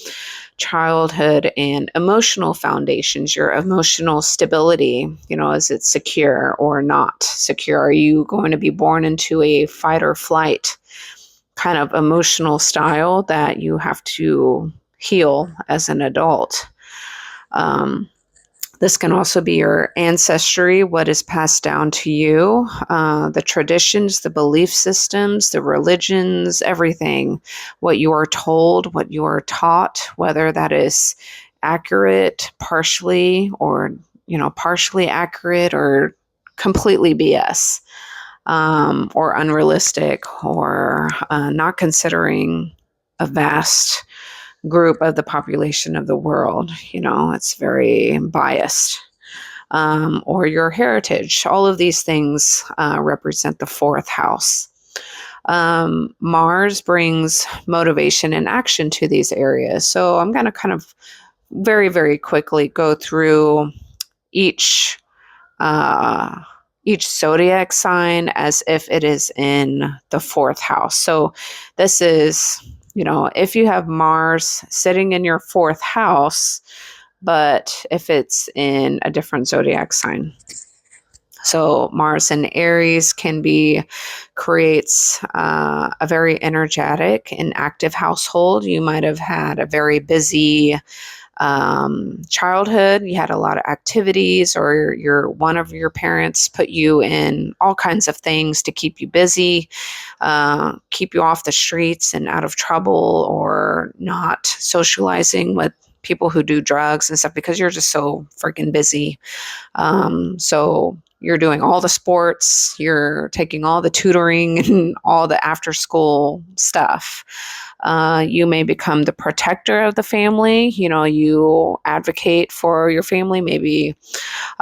childhood and emotional foundations, your emotional stability. Is it secure or not secure? Are you going to be born into a fight or flight kind of emotional style that you have to heal as an adult? This can also be your ancestry, what is passed down to you, the traditions, the belief systems, the religions, everything, what you are told, what you are taught, whether that is accurate, partially, or, partially accurate, or completely BS, or unrealistic, or not considering a vast group of the population of the world. It's very biased. Or your heritage. All of these things represent the fourth house. Mars brings motivation and action to these areas. So I'm going to kind of very, very quickly go through each uh, zodiac sign as if it is in the fourth house. So this is, if you have Mars sitting in your fourth house, but if it's in a different zodiac sign. So Mars in Aries creates a very energetic and active household. You might have had a very busy childhood. You had a lot of activities, or one of your parents put you in all kinds of things to keep you busy, keep you off the streets and out of trouble, or not socializing with people who do drugs and stuff, because you're just so freaking busy. So you're doing all the sports, you're taking all the tutoring and all the after school stuff. You may become the protector of the family. You advocate for your family. Maybe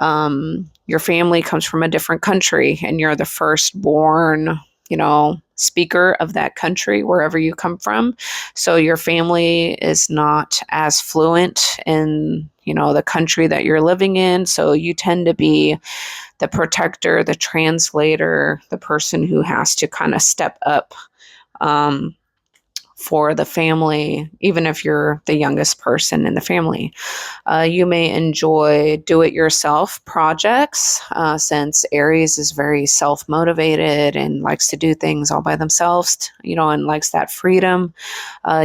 your family comes from a different country, and you're the firstborn, speaker of that country, wherever you come from. So your family is not as fluent in, the country that you're living in. So you tend to be the protector, the translator, the person who has to kind of step up for the family, even if you're the youngest person in the family. You may enjoy do-it-yourself projects, since Aries is very self-motivated and likes to do things all by themselves, and likes that freedom.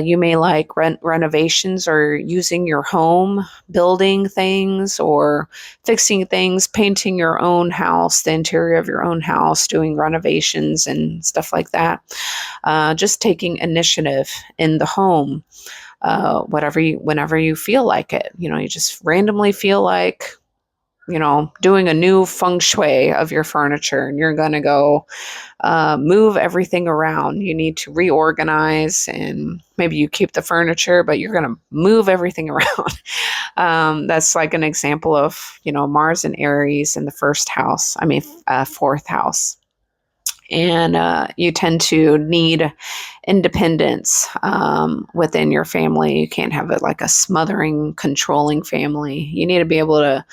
You may like renovations or using your home, building things or fixing things, painting your own house, the interior of your own house, doing renovations and stuff like that. Just taking initiative in the home, whenever you feel like it. You just randomly feel like, doing a new feng shui of your furniture, and you're going to go move everything around. You need to reorganize, and maybe you keep the furniture, but you're going to move everything around. That's like an example of, Mars and Aries in the fourth house. And you tend to need independence within your family. You can't have it like a smothering, controlling family. You need to be able to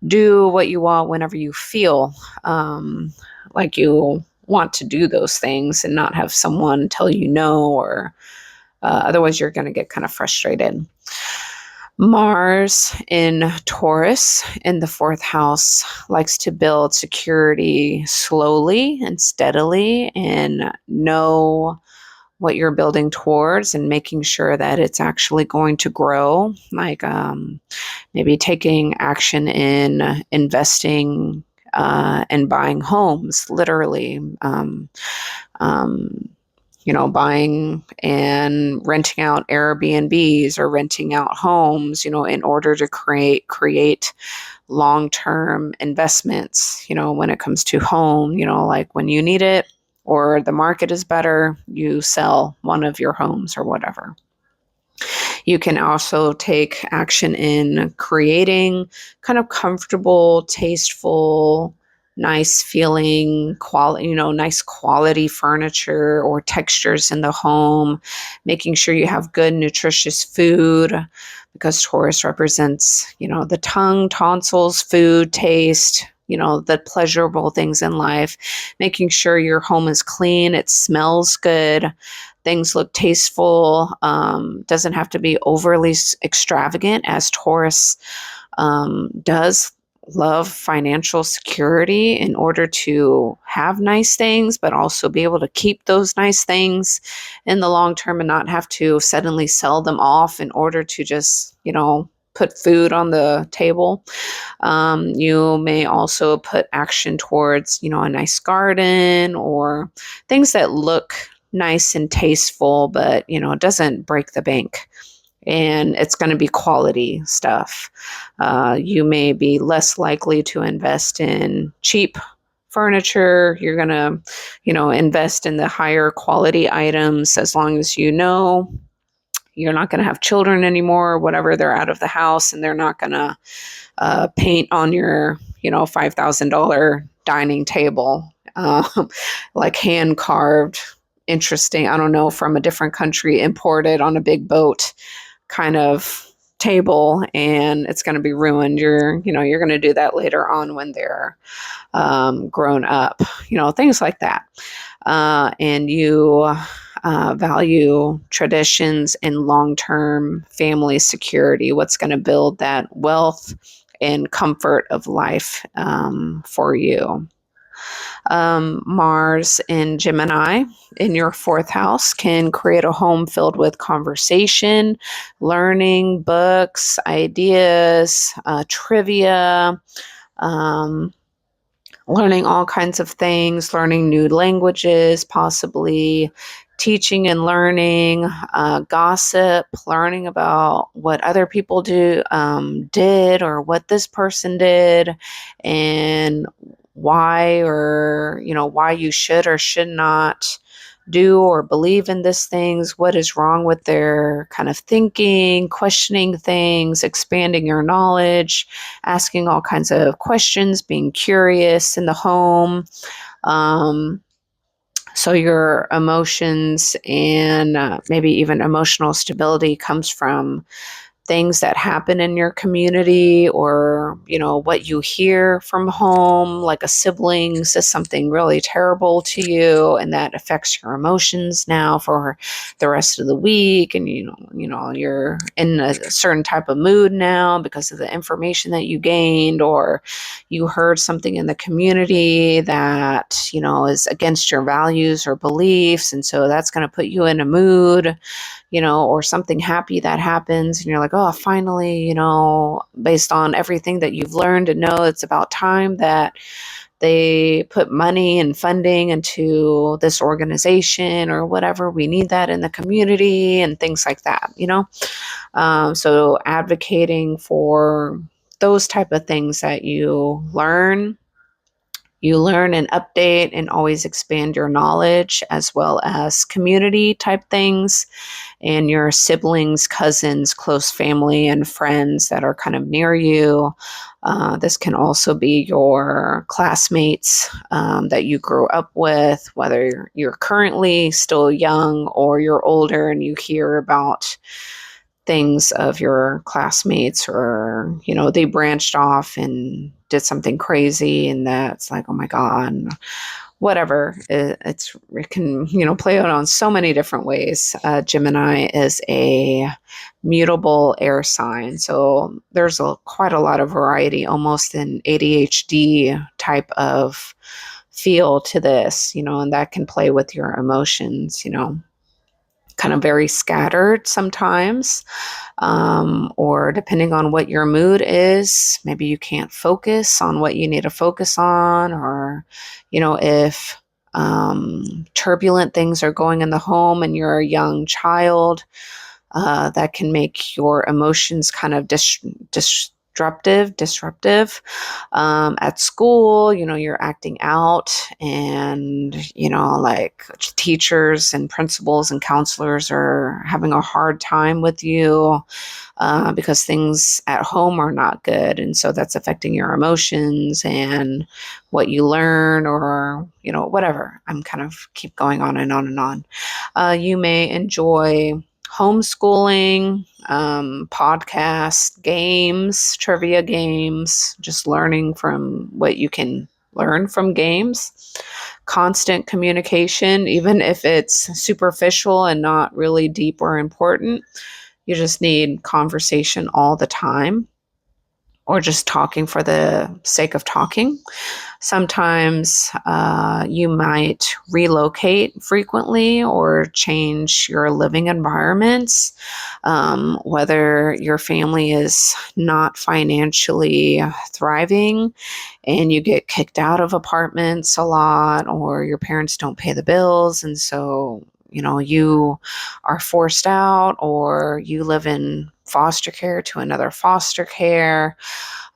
do what you want whenever you feel like you want to do those things, and not have someone tell you no, or otherwise you're going to get kind of frustrated. Mars in Taurus in the fourth house likes to build security slowly and steadily, and know what you're building towards and making sure that it's actually going to grow. Like maybe taking action in investing and buying homes, literally. Buying and renting out Airbnbs or renting out homes, in order to create long-term investments, when it comes to home, like when you need it or the market is better, you sell one of your homes or whatever. You can also take action in creating kind of comfortable, tasteful, nice feeling quality, nice quality furniture or textures in the home, making sure you have good, nutritious food, because Taurus represents, the tongue, tonsils, food, taste, the pleasurable things in life, making sure your home is clean, it smells good, things look tasteful, doesn't have to be overly extravagant, as Taurus does love financial security in order to have nice things, but also be able to keep those nice things in the long term and not have to suddenly sell them off in order to just, put food on the table. You may also put action towards, a nice garden or things that look nice and tasteful, but, it doesn't break the bank. And it's going to be quality stuff. You may be less likely to invest in cheap furniture. You're going to, invest in the higher quality items, as long as you're not going to have children anymore, whatever, they're out of the house, and they're not going to paint on your, $5,000 dining table, like hand carved, interesting, I don't know, from a different country, imported on a big boat kind of table, and it's going to be ruined. You're going to do that later on when they're grown up, things like that. And you value traditions and long-term family security, what's going to build that wealth and comfort of life for you. Mars in Gemini in your fourth house can create a home filled with conversation, learning, books, ideas, trivia, learning all kinds of things, learning new languages, possibly teaching and learning, gossip, learning about what other people did, or what this person did, and why, or why you should or should not do or believe in these things, what is wrong with their kind of thinking, questioning things, expanding your knowledge, asking all kinds of questions, being curious in the home. So your emotions and maybe even emotional stability comes from things that happen in your community, or what you hear from home, like a sibling says something really terrible to you and that affects your emotions now for the rest of the week, and you're in a certain type of mood now because of the information that you gained, or you heard something in the community that is against your values or beliefs, and so that's going to put you in a mood, or something happy that happens and you're like, oh, finally, based on everything that you've learned and know, it's about time that they put money and funding into this organization or whatever. We need that in the community and things like that. So advocating for those type of things that you learn and update and always expand your knowledge, as well as community type things and your siblings, cousins, close family, and friends that are kind of near you. This can also be your classmates that you grew up with, whether you're currently still young or you're older and you hear about things of your classmates, or they branched off and did something crazy and that's like, oh my god, whatever. It can play out on so many different ways. Gemini is a mutable air sign, so there's quite a lot of variety, almost an ADHD type of feel to this, and that can play with your emotions, kind of very scattered sometimes, or depending on what your mood is, maybe you can't focus on what you need to focus on, or if turbulent things are going in the home and you're a young child, that can make your emotions kind of disruptive. At school, you're acting out, and like teachers and principals and counselors are having a hard time with you, because things at home are not good, and so that's affecting your emotions and what you learn, or whatever. I'm kind of keep going on and on and on. You may enjoy homeschooling, podcasts, games, trivia games, just learning from what you can learn from games. Constant communication, even if it's superficial and not really deep or important. You just need conversation all the time, or just talking for the sake of talking. Sometimes you might relocate frequently or change your living environments, whether your family is not financially thriving and you get kicked out of apartments a lot, or your parents don't pay the bills, and so you are forced out, or you live in foster care to another foster care,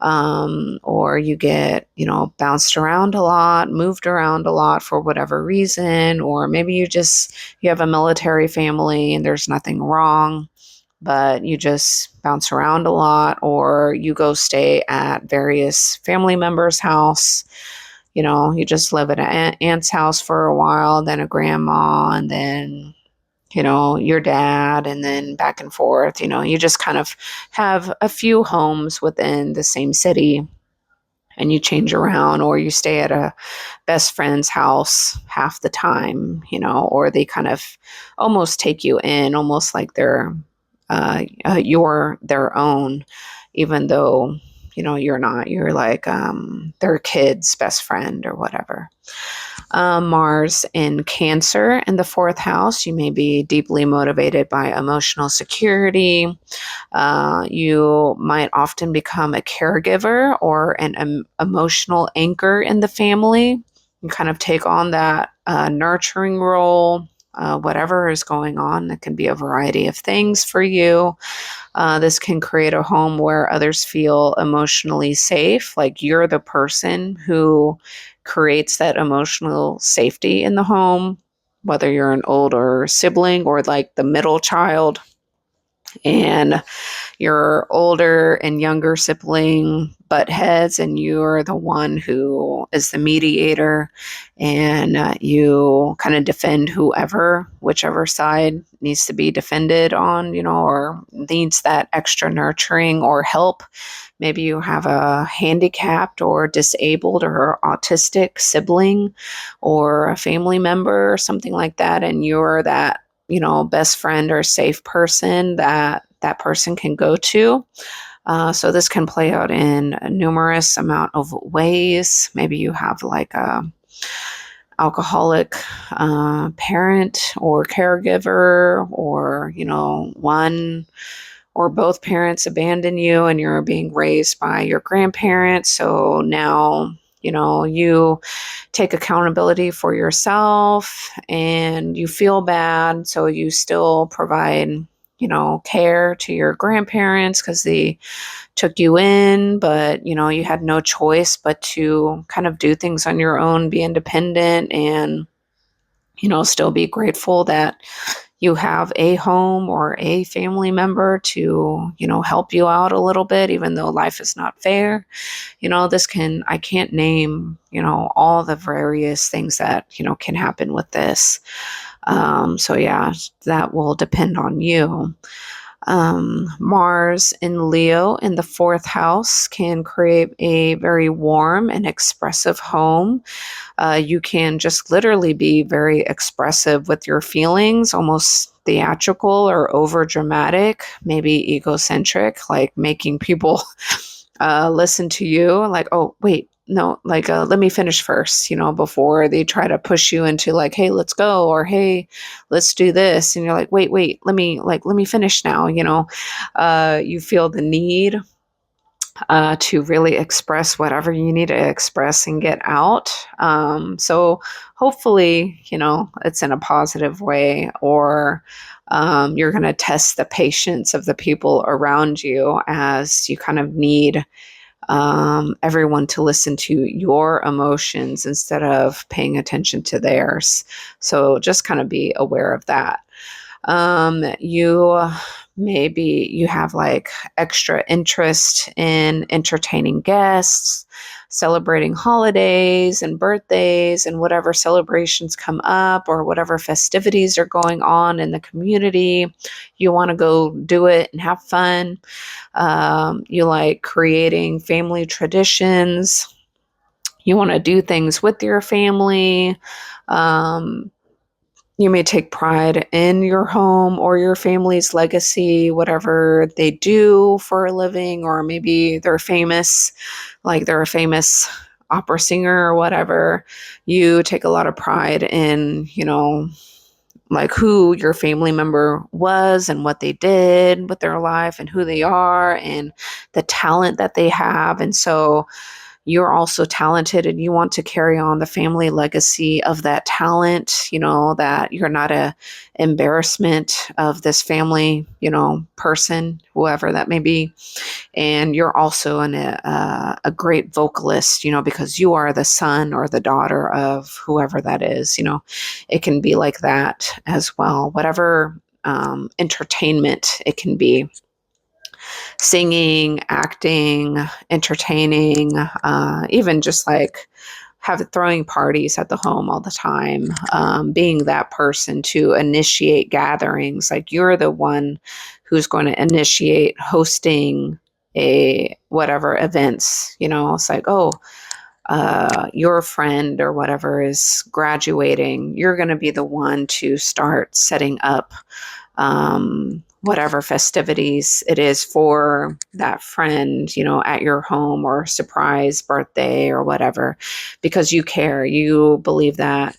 or you get bounced around a lot, moved around a lot for whatever reason, or maybe you have a military family and there's nothing wrong, but you just bounce around a lot, or you go stay at various family members' house. You just live at an aunt's house for a while, then a grandma, and then your dad, and then back and forth. You just kind of have a few homes within the same city, and you change around, or you stay at a best friend's house half the time, or they kind of almost take you in, almost like you're their own, even though you're not. You're like their kid's best friend or whatever. Mars in Cancer in the fourth house, you may be deeply motivated by emotional security. You might often become a caregiver or an emotional anchor in the family. You kind of take on that nurturing role, whatever is going on. It can be a variety of things for you. This can create a home where others feel emotionally safe, like you're the person who creates that emotional safety in the home, whether you're an older sibling or like the middle child. and your older and younger sibling butt heads, and you're the one who is the mediator, and you kind of defend whichever side needs to be defended on, or needs that extra nurturing or help. Maybe you have a handicapped or disabled or autistic sibling or a family member or something like that, and you're that, best friend or safe person that person can go to. So this can play out in a numerous amount of ways. Maybe you have like a alcoholic parent or caregiver, or one or both parents abandon you and you're being raised by your grandparents. So now, you take accountability for yourself and you feel bad. So you still provide, care to your grandparents because they took you in, but, you had no choice but to kind of do things on your own, be independent, and, still be grateful that you have a home or a family member to, help you out a little bit, even though life is not fair. I can't name, all the various things that, can happen with this. So yeah, that will depend on you. Mars in Leo in the fourth house can create a very warm and expressive home. You can just literally be very expressive with your feelings, almost theatrical or over dramatic, maybe egocentric, like making people listen to you, like, oh, wait, no, like, let me finish first, before they try to push you into like, hey, let's go, or hey, let's do this. And you're like, wait, let me finish now. You feel the need to really express whatever you need to express and get out. So hopefully, it's in a positive way, or you're going to test the patience of the people around you as you kind of need everyone to listen to your emotions instead of paying attention to theirs. So just kind of be aware of that. You have like extra interest in entertaining guests, celebrating holidays and birthdays and whatever celebrations come up or whatever festivities are going on in the community. You want to go do it and have fun. You like creating family traditions. You want to do things with your family. You may take pride in your home or your family's legacy, whatever they do for a living, or maybe they're famous, like they're a famous opera singer or whatever. You take a lot of pride in, like who your family member was and what they did with their life and who they are and the talent that they have. And so you're also talented and you want to carry on the family legacy of that talent, that you're not a embarrassment of this family, person, whoever that may be. And you're also a great vocalist, because you are the son or the daughter of whoever that is. It can be like that as well. Whatever entertainment it can be, singing, acting, entertaining, even just like throwing parties at the home all the time, being that person to initiate gatherings. Like you're the one who's going to initiate hosting a whatever events. It's like, oh, your friend or whatever is graduating. You're going to be the one to start setting up whatever festivities it is for that friend, at your home, or surprise birthday or whatever, because you care. You believe that,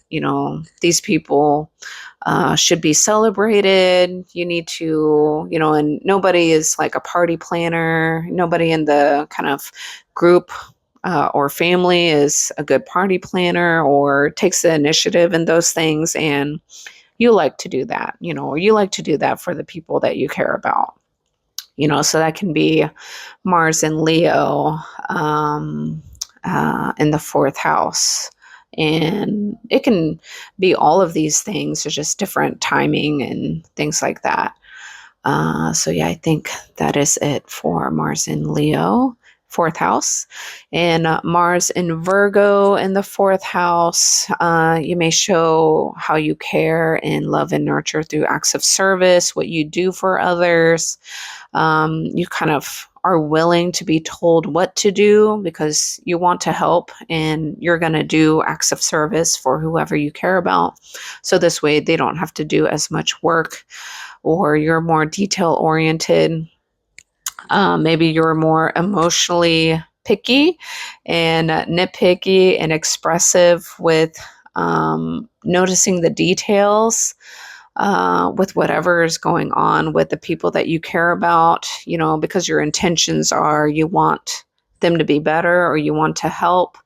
these people should be celebrated. You need to, and nobody is like a party planner. Nobody in the kind of group or family is a good party planner or takes the initiative in those things. And you like to do that, or you like to do that for the people that you care about, so that can be Mars and Leo in the fourth house. And it can be all of these things, there's just different timing and things like that. So yeah, I think that is it for Mars in Leo, fourth house. And Mars in Virgo in the fourth house, you may show how you care and love and nurture through acts of service, what you do for others. You kind of are willing to be told what to do because you want to help, and you're going to do acts of service for whoever you care about. So this way they don't have to do as much work, or you're more detail oriented. Maybe you're more emotionally picky and nitpicky and expressive with noticing the details with whatever is going on with the people that you care about, because your intentions are you want them to be better or you want to help.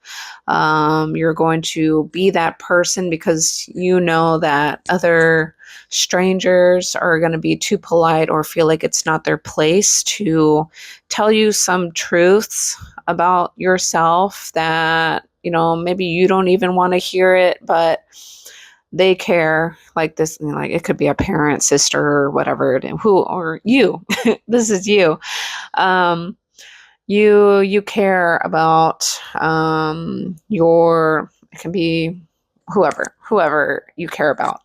You're going to be that person because you know that other strangers are going to be too polite or feel like it's not their place to tell you some truths about yourself that, maybe you don't even want to hear it, but they care. Like this, like it could be a parent, sister, or whatever, or you. This is you. Um, you care about it can be whoever you care about.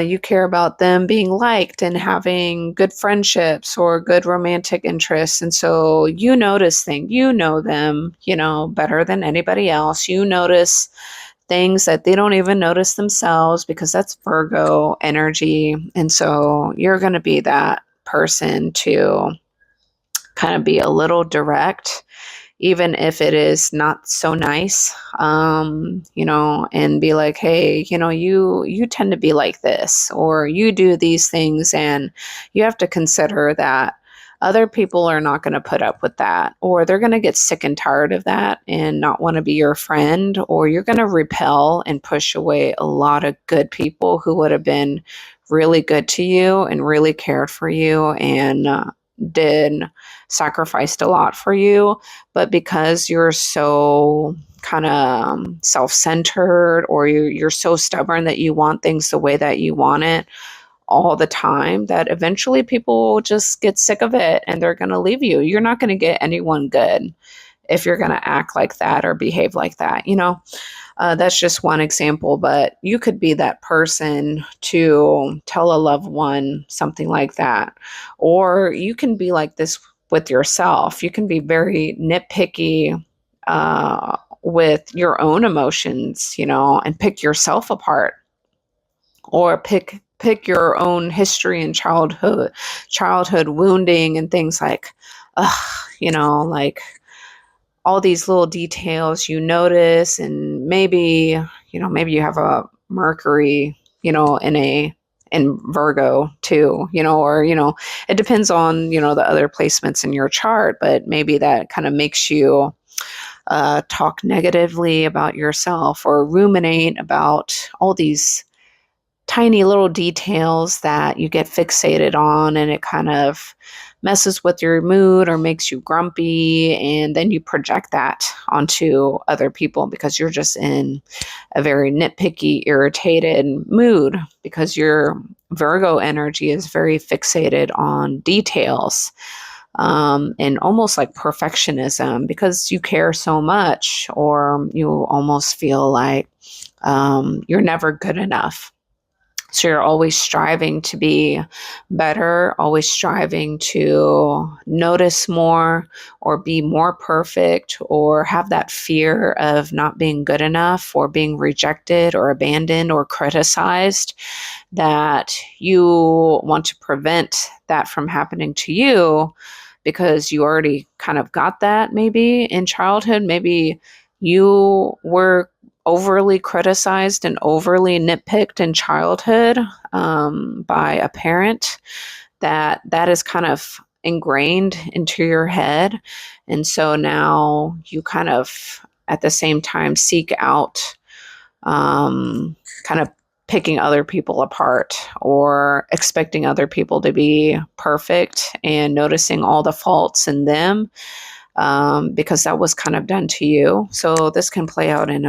You care about them being liked and having good friendships or good romantic interests. And so you notice things, you know them, better than anybody else. You notice things that they don't even notice themselves because that's Virgo energy. And so you're going to be that person to kind of be a little direct, even if it is not so nice, and be like, hey, you tend to be like this, or you do these things, and you have to consider that other people are not going to put up with that, or they're going to get sick and tired of that and not want to be your friend, or you're going to repel and push away a lot of good people who would have been really good to you and really cared for you and did sacrificed a lot for you. But because you're so kind of self-centered, or you're so stubborn that you want things the way that you want it all the time, that eventually people will just get sick of it and they're going to leave you. You're not going to get anyone good if you're going to act like that or behave like that. That's just one example, but you could be that person to tell a loved one something like that. Or you can be like this with yourself. You can be very nitpicky with your own emotions, and pick yourself apart, or pick your own history and childhood wounding and things like, like all these little details you notice. And maybe you have a Mercury, in Virgo too, or it depends on the other placements in your chart, but maybe that kind of makes you talk negatively about yourself or ruminate about all these tiny little details that you get fixated on, and it kind of messes with your mood or makes you grumpy, and then you project that onto other people because you're just in a very nitpicky, irritated mood, because your Virgo energy is very fixated on details, and almost like perfectionism, because you care so much, or you almost feel like you're never good enough. So you're always striving to be better, always striving to notice more or be more perfect, or have that fear of not being good enough or being rejected or abandoned or criticized, that you want to prevent that from happening to you because you already kind of got that maybe in childhood. Maybe you were overly criticized and overly nitpicked in childhood by a parent, that is kind of ingrained into your head. And so now you kind of at the same time seek out kind of picking other people apart or expecting other people to be perfect and noticing all the faults in them, because that was kind of done to you. So this can play out in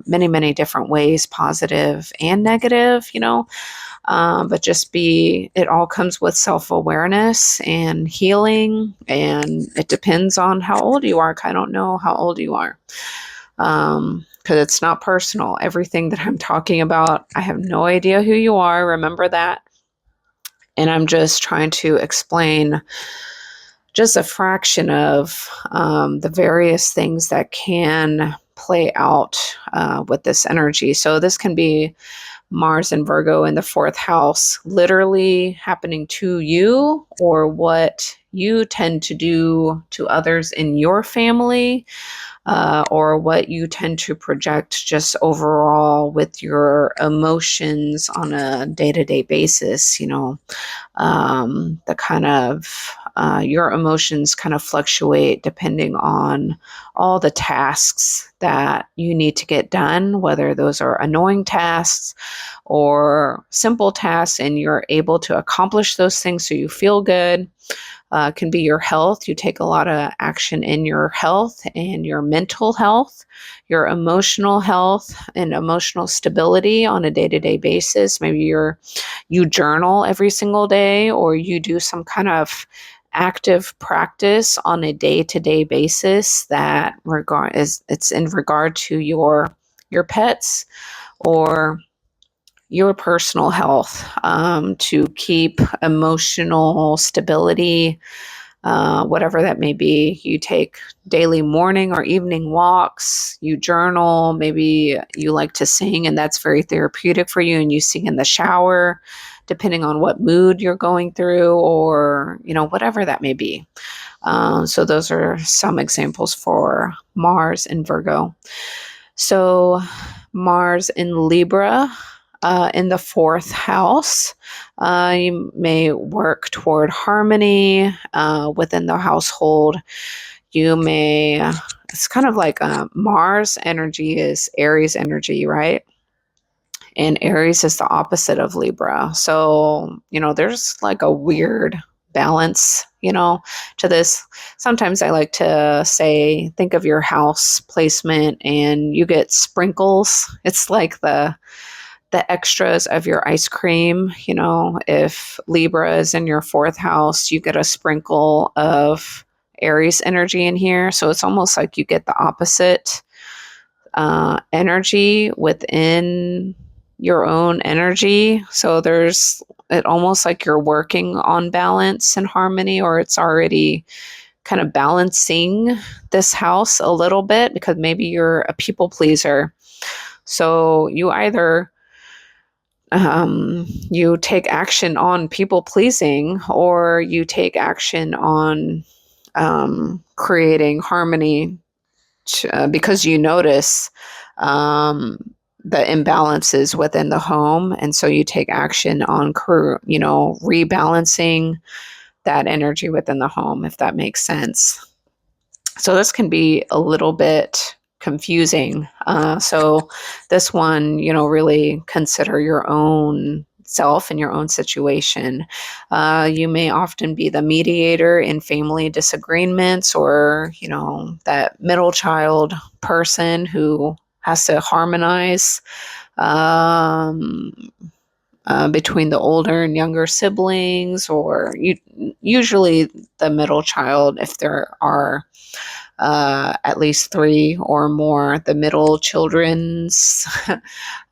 many, many different ways, positive and negative, But just it all comes with self-awareness and healing, and it depends on how old you are. I don't know how old you are, because it's not personal. Everything that I'm talking about, I have no idea who you are. Remember that. And I'm just trying to explain just a fraction of the various things that can play out with this energy. So this can be Mars and Virgo in the fourth house, literally happening to you, or what you tend to do to others in your family, or what you tend to project just overall with your emotions on a day-to-day basis. The kind of your emotions kind of fluctuate depending on all the tasks that you need to get done, whether those are annoying tasks or simple tasks, and you're able to accomplish those things so you feel good. Can be your health. You take a lot of action in your health and your mental health, your emotional health and emotional stability on a day-to-day basis. Maybe you journal every single day, or you do some kind of active practice on a day-to-day basis that it's in regard to your pets or your personal health, to keep emotional stability, whatever that may be. You take daily morning or evening walks, you journal, maybe you like to sing and that's very therapeutic for you, and you sing in the shower, depending on what mood you're going through, or, whatever that may be. So those are some examples for Mars and Virgo. So Mars in Libra, in the fourth house, you may work toward harmony within the household. You may, it's kind of like Mars energy is Aries energy, right? And Aries is the opposite of Libra. So, there's like a weird balance, to this. Sometimes I like to say, think of your house placement and you get sprinkles. It's like the extras of your ice cream. If Libra is in your fourth house, you get a sprinkle of Aries energy in here. So it's almost like you get the opposite energy within your own energy. So it almost like you're working on balance and harmony, or it's already kind of balancing this house a little bit, because maybe you're a people pleaser. So you either you take action on people pleasing, or you take action on creating harmony because you notice the imbalances within the home, and so you take action on rebalancing that energy within the home, if that makes sense. So this can be a little bit confusing. So this one, really consider your own self and your own situation. You may often be the mediator in family disagreements, or, that middle child person who has to harmonize between the older and younger siblings, or usually the middle child, if there are at least three or more. The middle children's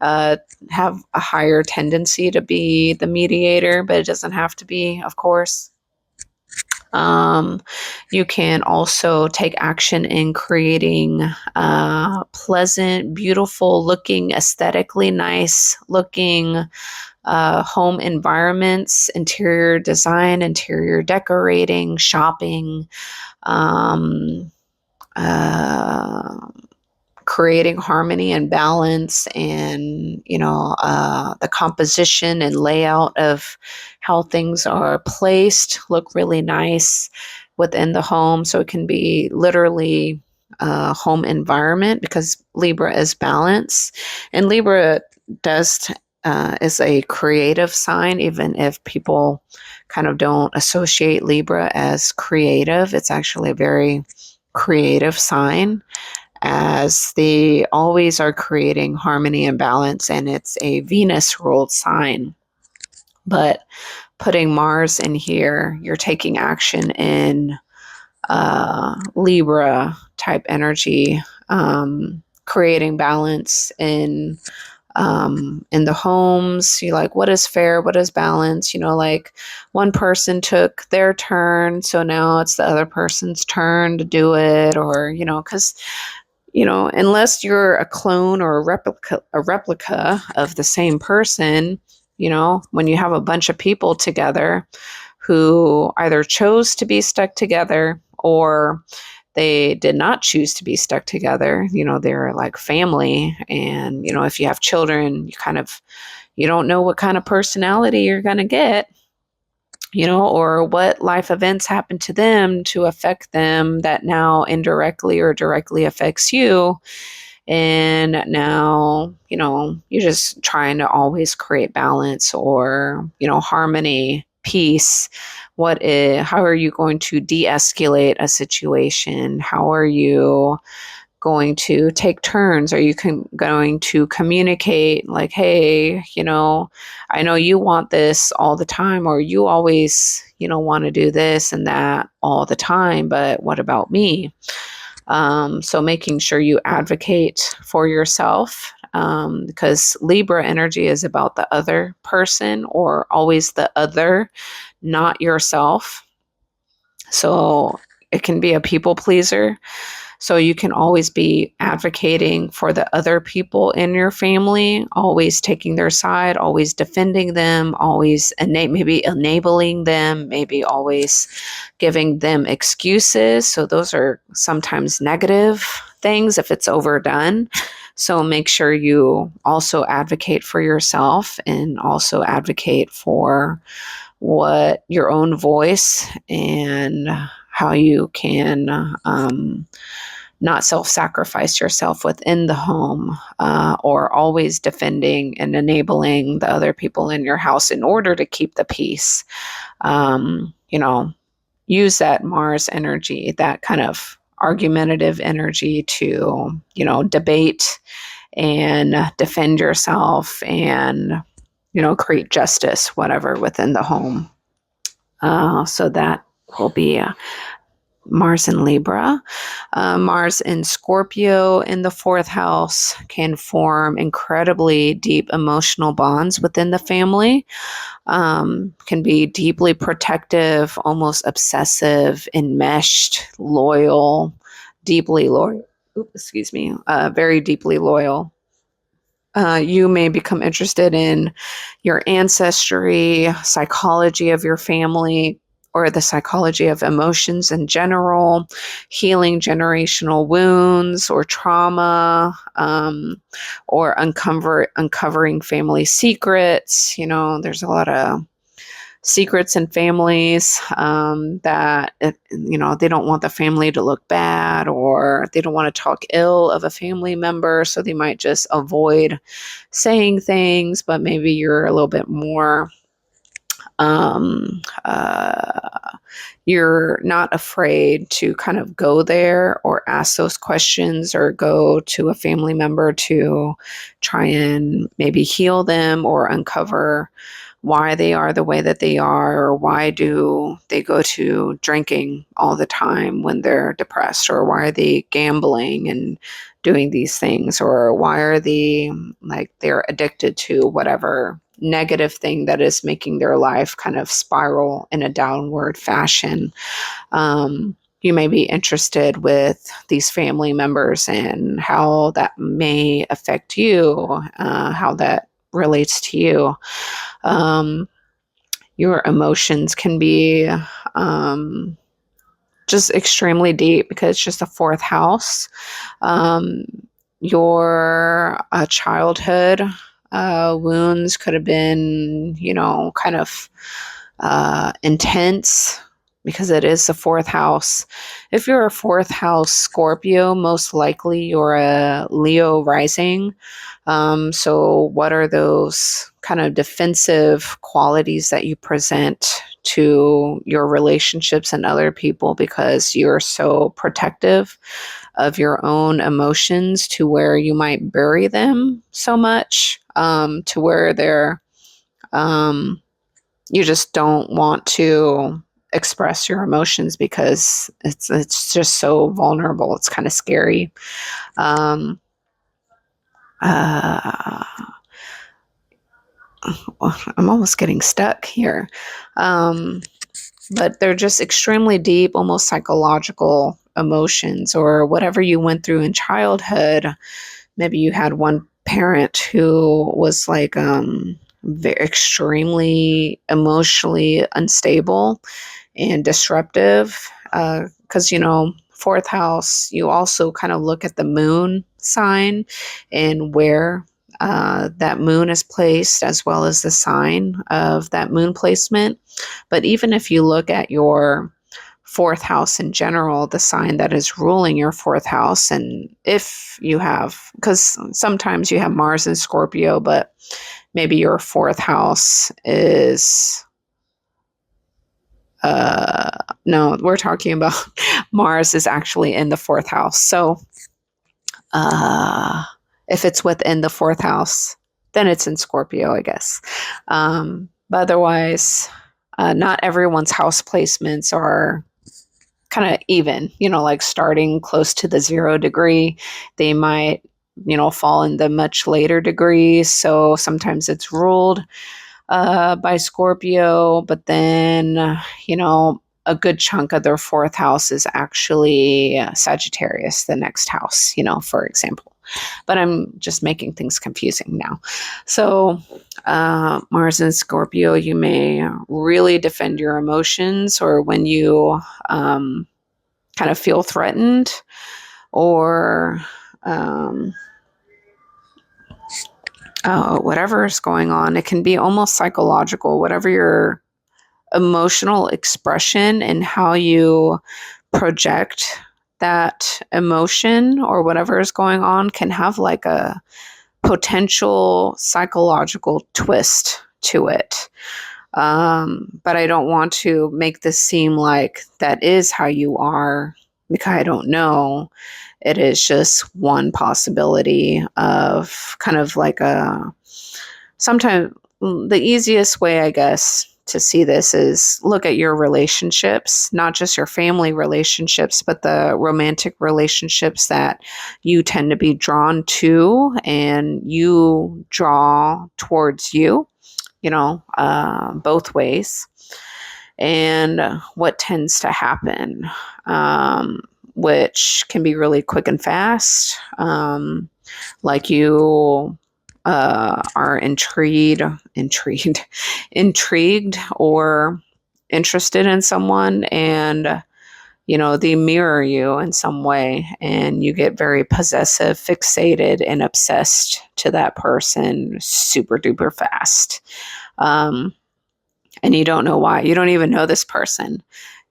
have a higher tendency to be the mediator, but it doesn't have to be, of course. You can also take action in creating pleasant, beautiful looking, aesthetically nice looking home environments, interior design, interior decorating, shopping, creating harmony and balance, and the composition and layout of how things are placed look really nice within the home. So it can be literally a home environment, because Libra is balance, and Libra does is a creative sign. Even if people kind of don't associate Libra as creative, it's actually a very creative sign, as they always are creating harmony and balance, and it's a Venus ruled sign. But putting Mars in here, you're taking action in Libra type energy, creating balance in the homes. You like, what is fair, what is balance, like one person took their turn, so now it's the other person's turn to do it, or because unless you're a clone or a replica of the same person, when you have a bunch of people together who either chose to be stuck together or they did not choose to be stuck together. They're like family. And, if you have children, you don't know what kind of personality you're going to get, or what life events happen to them to affect them that now indirectly or directly affects you. And now, you're just trying to always create balance or, harmony, peace. How are you going to de-escalate a situation? How are you going to take turns? Are you going to communicate like, hey, I know you want this all the time, or you always, want to do this and that all the time, but what about me? So making sure you advocate for yourself, because Libra energy is about the other person or always the other, not yourself. So it can be a people pleaser. So you can always be advocating for the other people in your family, always taking their side, always defending them, always maybe enabling them, maybe always giving them excuses. So those are sometimes negative things if it's overdone. So make sure you also advocate for yourself and also advocate for what your own voice and how you can not self-sacrifice yourself within the home, or always defending and enabling the other people in your house in order to keep the peace. Use that Mars energy, that kind of argumentative energy to, debate and defend yourself and, create justice, whatever, within the home. So that will be Mars in Libra. Mars in Scorpio in the fourth house can form incredibly deep emotional bonds within the family. Can be deeply protective, almost obsessive, enmeshed, loyal, deeply loyal. Excuse me. Very deeply loyal. You may become interested in your ancestry, psychology of your family, or the psychology of emotions in general, healing generational wounds or trauma, or uncovering family secrets. There's a lot of secrets in families, that they don't want the family to look bad, or they don't want to talk ill of a family member, so they might just avoid saying things. But maybe you're a little bit more, um, uh, you're not afraid to kind of go there or ask those questions, or go to a family member to try and maybe heal them or uncover why they are the way that they are, or why do they go to drinking all the time when they're depressed, or why are they gambling and doing these things, or why are they like they're addicted to whatever negative thing that is making their life kind of spiral in a downward fashion. You may be interested with these family members and how that may affect you, how that relates to you. Your emotions can be, just extremely deep because it's just a fourth house. Um, your childhood wounds could have been, kind of intense because it is the fourth house. If you're a fourth house Scorpio, most likely you're a Leo rising. So what are those kind of defensive qualities that you present to your relationships and other people, because you're so protective of your own emotions to where you might bury them so much, to where they're, um, You just don't want to express your emotions because it's just so vulnerable. It's kind of scary. Um, uh, I'm almost getting stuck here. Um, but they're just extremely deep, almost psychological emotions, or whatever you went through in childhood. Maybe you had one parent who was like very extremely emotionally unstable and disruptive. Because, fourth house, you also kind of look at the moon sign and where that moon is placed, as well as the sign of that moon placement. But even if you look at your fourth house in general, the sign that is ruling your fourth house, and if you have, because sometimes you have Mars in Scorpio, but maybe your fourth house is no, we're talking about Mars is actually in the fourth house. So uh if it's within the fourth house, then it's in Scorpio, I guess. But otherwise, not everyone's house placements are kind of even, like starting close to the 0 degree. They might, fall in the much later degrees. So sometimes it's ruled by Scorpio, but then, a good chunk of their fourth house is actually Sagittarius, the next house, for example. But I'm just making things confusing now. So, Mars in Scorpio, you may really defend your emotions, or when you kind of feel threatened, or whatever is going on. It can be almost psychological, whatever your emotional expression and how you project that emotion or whatever is going on can have like a potential psychological twist to it. But I don't want to make this seem like that is how you are, because I don't know. It is just one possibility of kind of like a sometimes the easiest way, I guess, to see this is look at your relationships, not just your family relationships, but the romantic relationships that you tend to be drawn to and you draw towards you, both ways. And what tends to happen, which can be really quick and fast. Like you are intrigued or interested in someone, and they mirror you in some way, and you get very possessive, fixated, and obsessed to that person super duper fast. And you don't know why. You don't even know this person.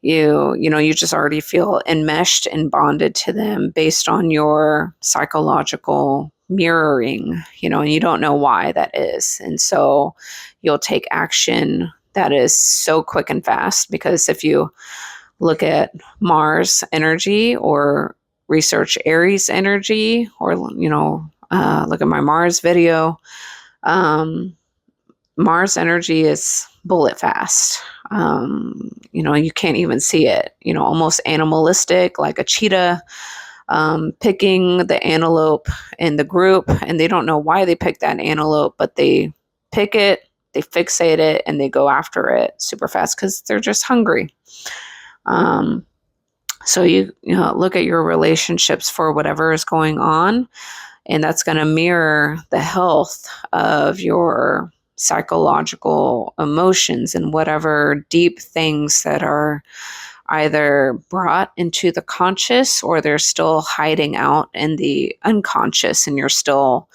You just already feel enmeshed and bonded to them based on your psychological mirroring, and you don't know why that is. And so you'll take action that is so quick and fast, because if you look at Mars energy or research Aries energy, or look at my Mars video, Mars energy is bullet fast. You can't even see it, almost animalistic, like a cheetah picking the antelope in the group, and they don't know why they pick that antelope, but they pick it, they fixate it, and they go after it super fast because they're just hungry. So you look at your relationships for whatever is going on, and that's going to mirror the health of your psychological emotions and whatever deep things that are either brought into the conscious, or they're still hiding out in the unconscious, and you're still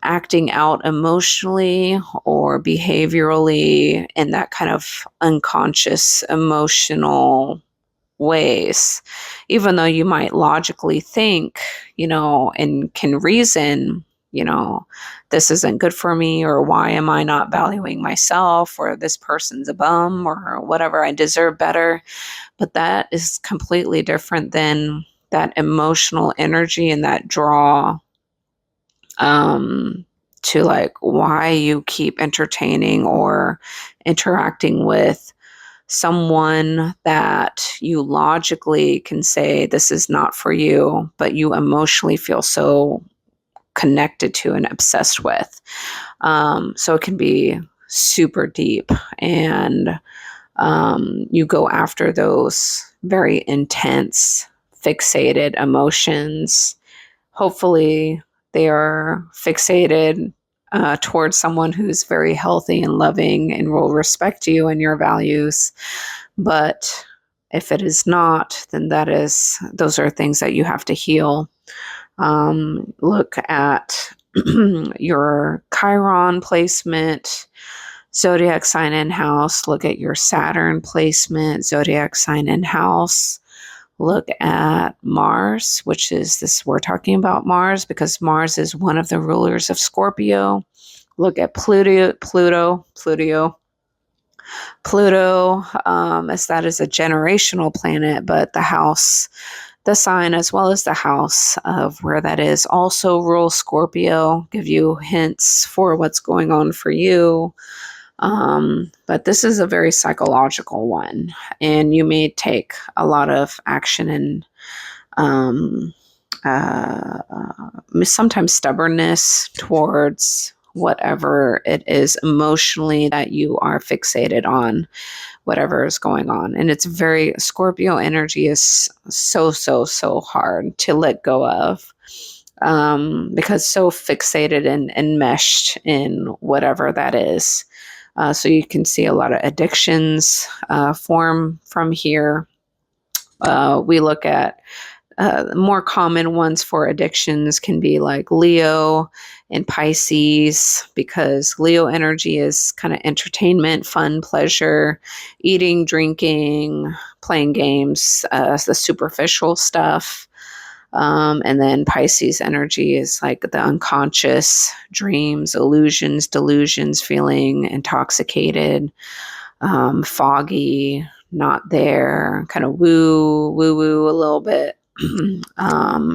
acting out emotionally or behaviorally in that kind of unconscious emotional ways, even though you might logically think, and can reason, this isn't good for me, or why am I not valuing myself, or this person's a bum, or whatever, I deserve better. But that is completely different than that emotional energy and that draw to like why you keep entertaining or interacting with someone that you logically can say this is not for you, but you emotionally feel so connected to and obsessed with. So it can be super deep, and you go after those very intense, fixated emotions. Hopefully, they are fixated towards someone who's very healthy and loving and will respect you and your values. But if it is not, then those are things that you have to heal. Look at your Chiron placement, zodiac sign and house. Look at your Saturn placement, zodiac sign and house. Look at Mars, which is this, we're talking about Mars because Mars is one of the rulers of Scorpio. Look at Pluto, as that is a generational planet, but the sign as well as the house of where that is also rules Scorpio, give you hints for what's going on for you. But this is a very psychological one, and you may take a lot of action and sometimes stubbornness towards whatever it is emotionally that you are fixated on, whatever is going on. And it's very, Scorpio energy is so hard to let go of, because so fixated and enmeshed in whatever that is. So you can see a lot of addictions form from here. We look at more common ones for addictions can be like Leo and Pisces, because Leo energy is kind of entertainment, fun, pleasure, eating, drinking, playing games, the superficial stuff. And then Pisces energy is like the unconscious, dreams, illusions, delusions, feeling intoxicated, foggy, not there, kind of woo a little bit,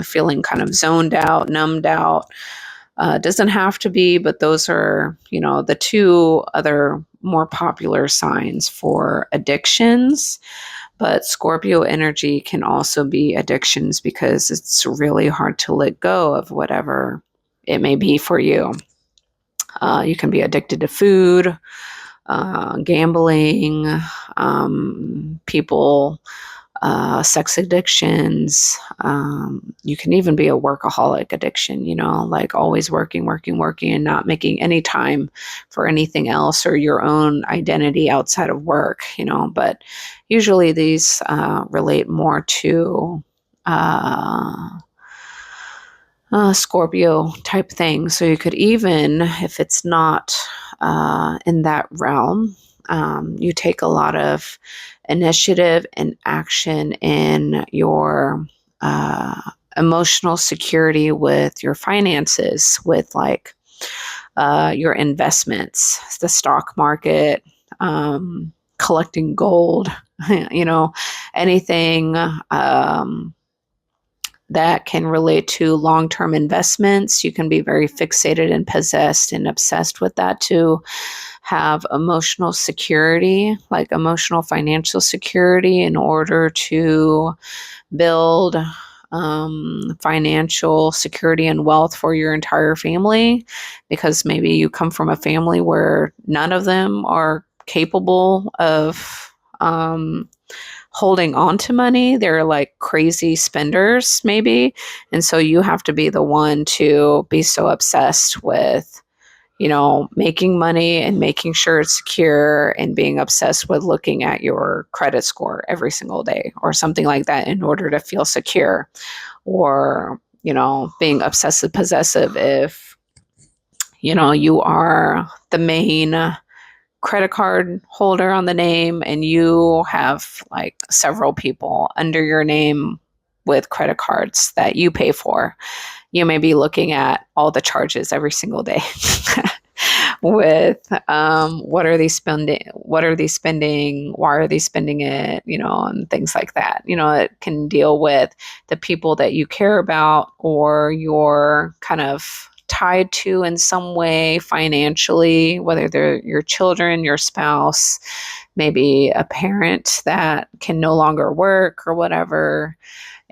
feeling kind of zoned out, numbed out. Doesn't have to be, but those are, the two other more popular signs for addictions. But Scorpio energy can also be addictions because it's really hard to let go of whatever it may be for you. You can be addicted to food, gambling, people, sex addictions. You can even be a workaholic addiction, like always working, and not making any time for anything else or your own identity outside of work, but usually these relate more to Scorpio type thing. So you could even, if it's not in that realm, you take a lot of initiative and action in your emotional security with your finances, with like your investments, the stock market, collecting gold, anything that can relate to long-term investments. You can be very fixated and possessed and obsessed with that to have emotional security, like emotional financial security, in order to build financial security and wealth for your entire family, because maybe you come from a family where none of them are capable of holding on to money. They're like crazy spenders, maybe. And so you have to be the one to be so obsessed with, making money and making sure it's secure, and being obsessed with looking at your credit score every single day or something like that in order to feel secure. Or, being obsessive possessive if, you are the main credit card holder on the name and you have like several people under your name with credit cards that you pay for. You may be looking at all the charges every single day with what are they spending, why are they spending it, and things like that. It can deal with the people that you care about or your kind of tied to in some way financially, whether they're your children, your spouse, maybe a parent that can no longer work or whatever.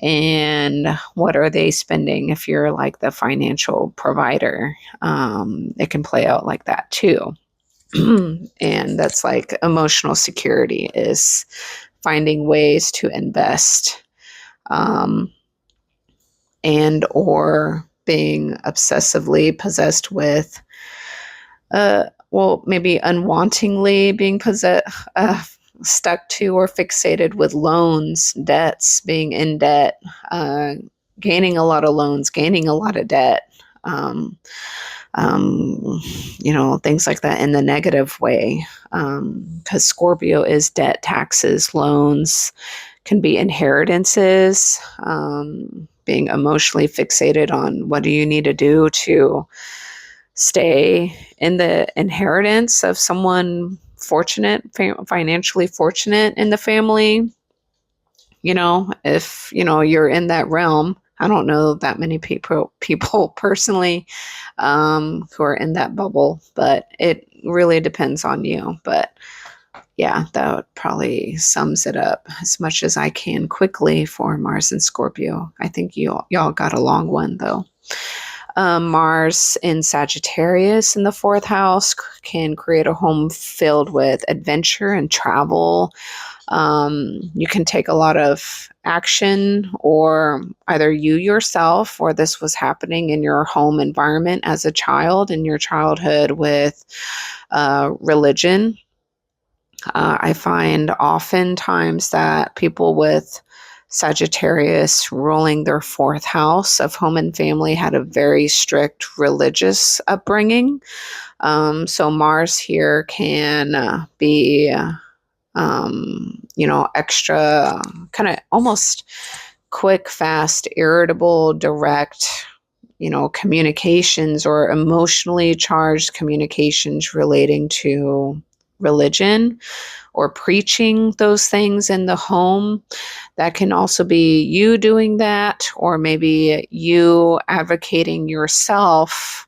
And what are they spending if you're like the financial provider? It can play out like that too. And that's like emotional security is finding ways to invest, um, and or being obsessively possessed with, well, maybe unwantingly being stuck to or fixated with loans, debts, being in debt, uh, gaining a lot of loans, gaining a lot of debt, um, things like that in the negative way. Because Scorpio is debt, taxes, loans, can be inheritances, being emotionally fixated on what do you need to do to stay in the inheritance of someone fortunate, financially fortunate in the family. If you're in that realm, I don't know that many people personally, who are in that bubble, but it really depends on you. But yeah, that probably sums it up as much as I can quickly for Mars and Scorpio. I think y'all got a long one though. Mars in Sagittarius in the fourth house can create a home filled with adventure and travel. You can take a lot of action, or either you yourself, or this was happening in your home environment as a child in your childhood with religion. I find oftentimes that people with Sagittarius ruling their fourth house of home and family had a very strict religious upbringing. So Mars here can be, extra kind of almost quick, fast, irritable, direct, communications or emotionally charged communications relating to religion or preaching those things in the home. That can also be you doing that, or maybe you advocating yourself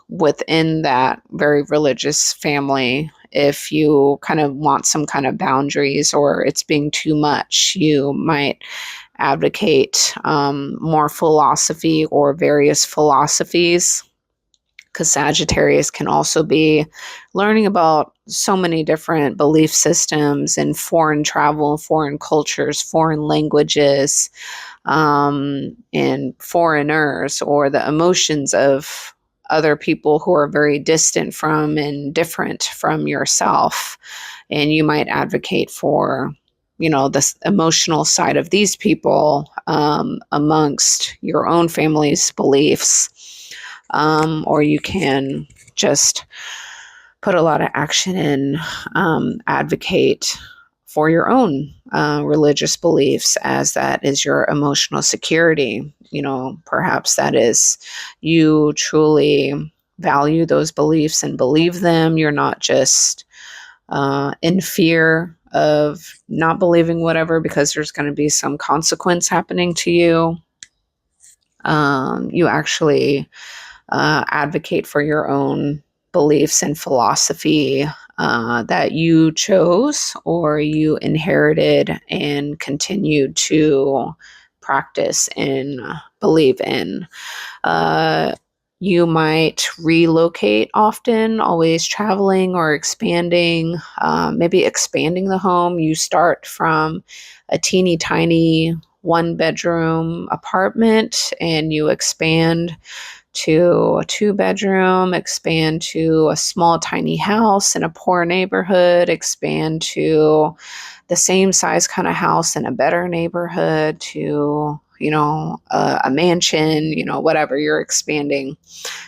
within that very religious family. If you kind of want some kind of boundaries or it's being too much, you might advocate more philosophy or various philosophies, because Sagittarius can also be learning about so many different belief systems and foreign travel, foreign cultures, foreign languages, and foreigners, or the emotions of other people who are very distant from and different from yourself. And you might advocate for, this emotional side of these people amongst your own family's beliefs. Or you can just put a lot of action in, advocate for your own religious beliefs, as that is your emotional security. Perhaps that is you truly value those beliefs and believe them. You're not just in fear of not believing whatever because there's going to be some consequence happening to you. You actually advocate for your own beliefs and philosophy that you chose or you inherited and continued to practice and believe in. You might relocate often, always traveling or expanding, maybe expanding the home. You start from a teeny tiny 1-bedroom apartment and you expand to a 2-bedroom, expand to a small tiny house in a poor neighborhood, expand to the same size kind of house in a better neighborhood, to a mansion, whatever. You're expanding,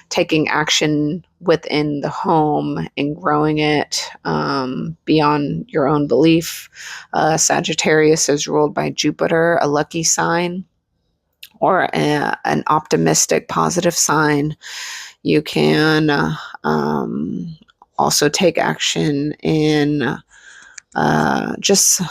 taking action within the home and growing it beyond your own belief. Sagittarius is ruled by Jupiter, a lucky sign, or an optimistic, positive sign. You can also take action in just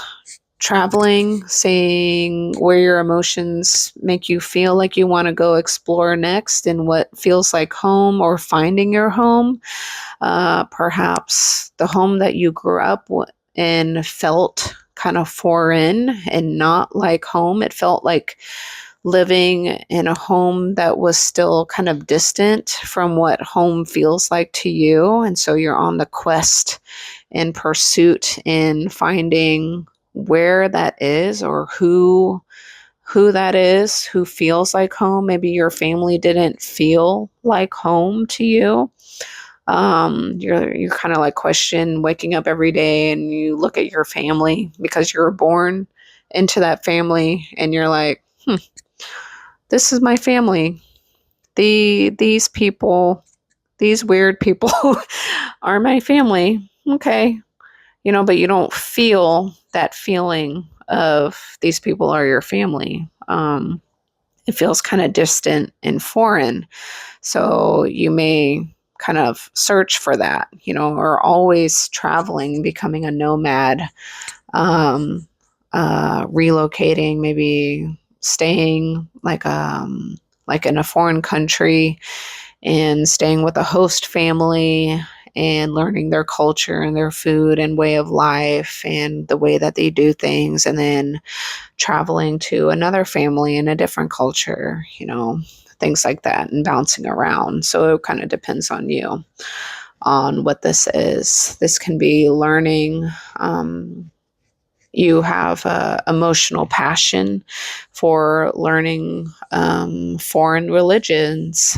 traveling, seeing where your emotions make you feel like you want to go explore next and what feels like home, or finding your home. Perhaps the home that you grew up in felt kind of foreign and not like home. It felt like living in a home that was still kind of distant from what home feels like to you. And so you're on the quest and pursuit in finding where that is, or who that is, who feels like home. Maybe your family didn't feel like home to you. You're kind of like question waking up every day and you look at your family because you were born into that family, and you're like, this is my family. These people, these weird people are my family. Okay. But you don't feel that feeling of these people are your family. It feels kind of distant and foreign. So you may kind of search for that, or always traveling, becoming a nomad, relocating, maybe staying like in a foreign country and staying with a host family and learning their culture and their food and way of life and the way that they do things, and then traveling to another family in a different culture, things like that, and bouncing around. So it kind of depends on you on what this is. This can be learning. You have emotional passion for learning foreign religions.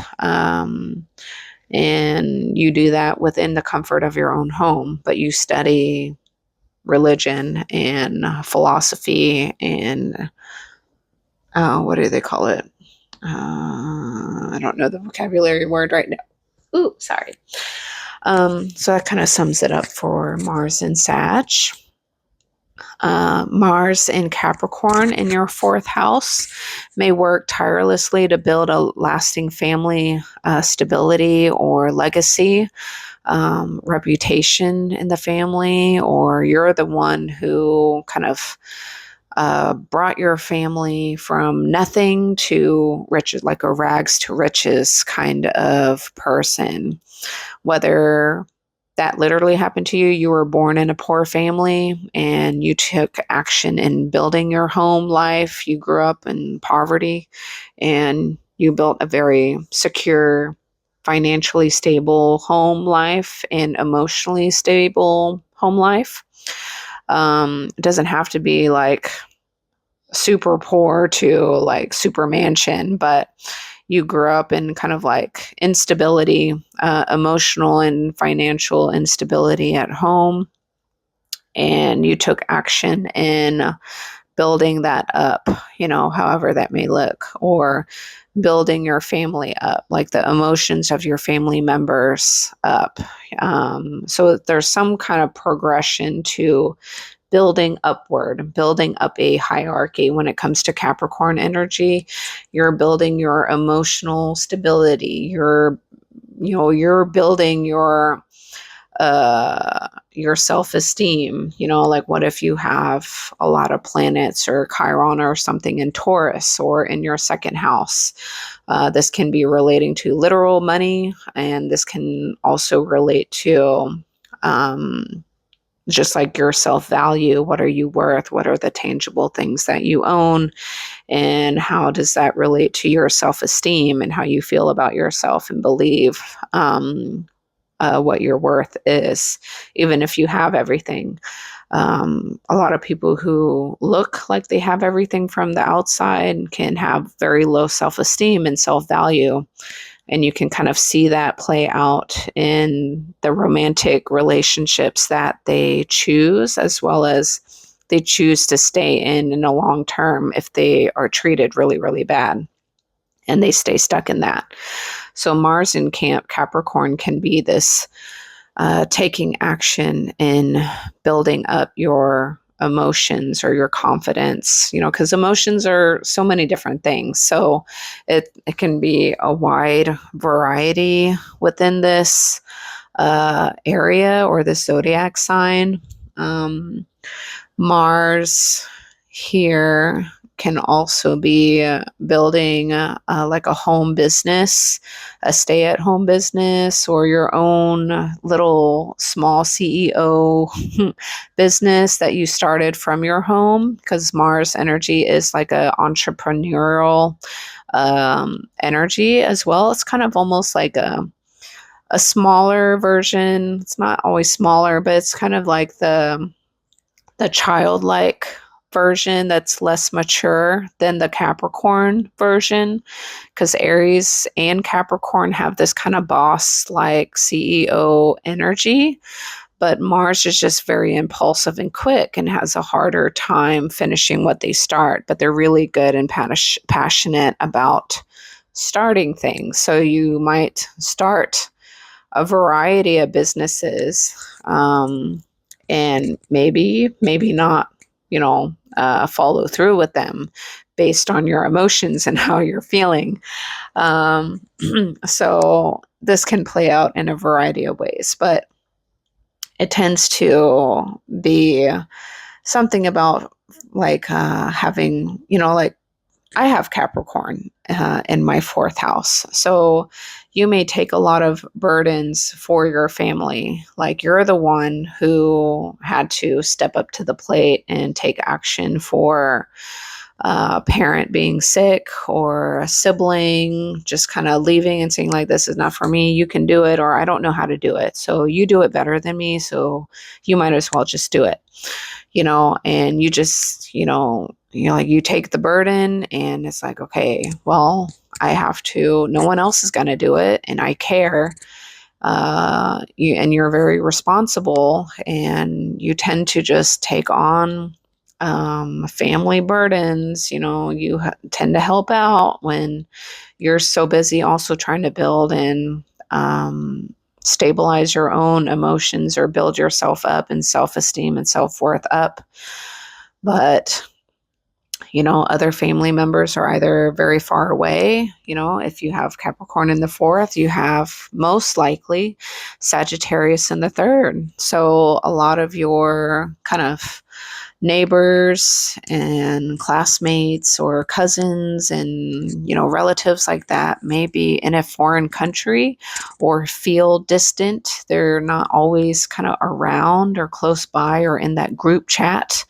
And you do that within the comfort of your own home, but you study religion and philosophy and what do they call it? I don't know the vocabulary word right now. Ooh, sorry. So that kind of sums it up for Mars and Sag. Mars in Capricorn in your fourth house may work tirelessly to build a lasting family stability or legacy, reputation in the family, or you're the one who kind of brought your family from nothing to riches, like a rags to riches kind of person. Whether that literally happened to you, you were born in a poor family and you took action in building your home life. You grew up in poverty and you built a very secure, financially stable home life and emotionally stable home life. It doesn't have to be like super poor to like super mansion, but you grew up in kind of like instability, emotional and financial instability at home, and you took action in building that up, however that may look, or building your family up, like the emotions of your family members up. So there's some kind of progression to building upward, building up a hierarchy when it comes to Capricorn energy. You're building your emotional stability. You're building your self-esteem. Like what if you have a lot of planets or Chiron or something in Taurus or in your second house? This can be relating to literal money, and this can also relate to just like your self-value. What are you worth? What are the tangible things that you own? And how does that relate to your self-esteem and how you feel about yourself and believe what your worth is, even if you have everything. A lot of people who look like they have everything from the outside can have very low self-esteem and self-value. And you can kind of see that play out in the romantic relationships that they choose, as well as they choose to stay in a long term if they are treated really, really bad and they stay stuck in that. So Mars in Capricorn can be this taking action in building up your emotions or your confidence, because emotions are so many different things. So it can be a wide variety within this area or the zodiac sign. Mars here can also be building like a home business, a stay at home business, or your own little small CEO business that you started from your home, because Mars energy is like a entrepreneurial energy as well. It's kind of almost like a smaller version. It's not always smaller, but it's kind of like the childlike version that's less mature than the Capricorn version, because Aries and Capricorn have this kind of boss like CEO energy, but Mars is just very impulsive and quick and has a harder time finishing what they start, but they're really good and passionate about starting things. So you might start a variety of businesses, and maybe not, follow through with them based on your emotions and how you're feeling. um, so this can play out in a variety of ways, but it tends to be something about like having, like I have Capricorn in my fourth house. So you may take a lot of burdens for your family. Like you're the one who had to step up to the plate and take action for a parent being sick or a sibling just kind of leaving and saying, like, this is not for me. You can do it, or I don't know how to do it. So you do it better than me. So you might as well just do it, and you just, like you take the burden and it's like, okay, well, I have to, no one else is going to do it. And I care. And you're very responsible, and you tend to just take on family burdens. You tend to help out when you're so busy also trying to build and stabilize your own emotions or build yourself up and self-esteem and self-worth up. But other family members are either very far away. If you have Capricorn in the fourth, you have most likely Sagittarius in the third. So a lot of your kind of neighbors and classmates or cousins and relatives like that may be in a foreign country or feel distant. They're not always kind of around or close by or in that group chat.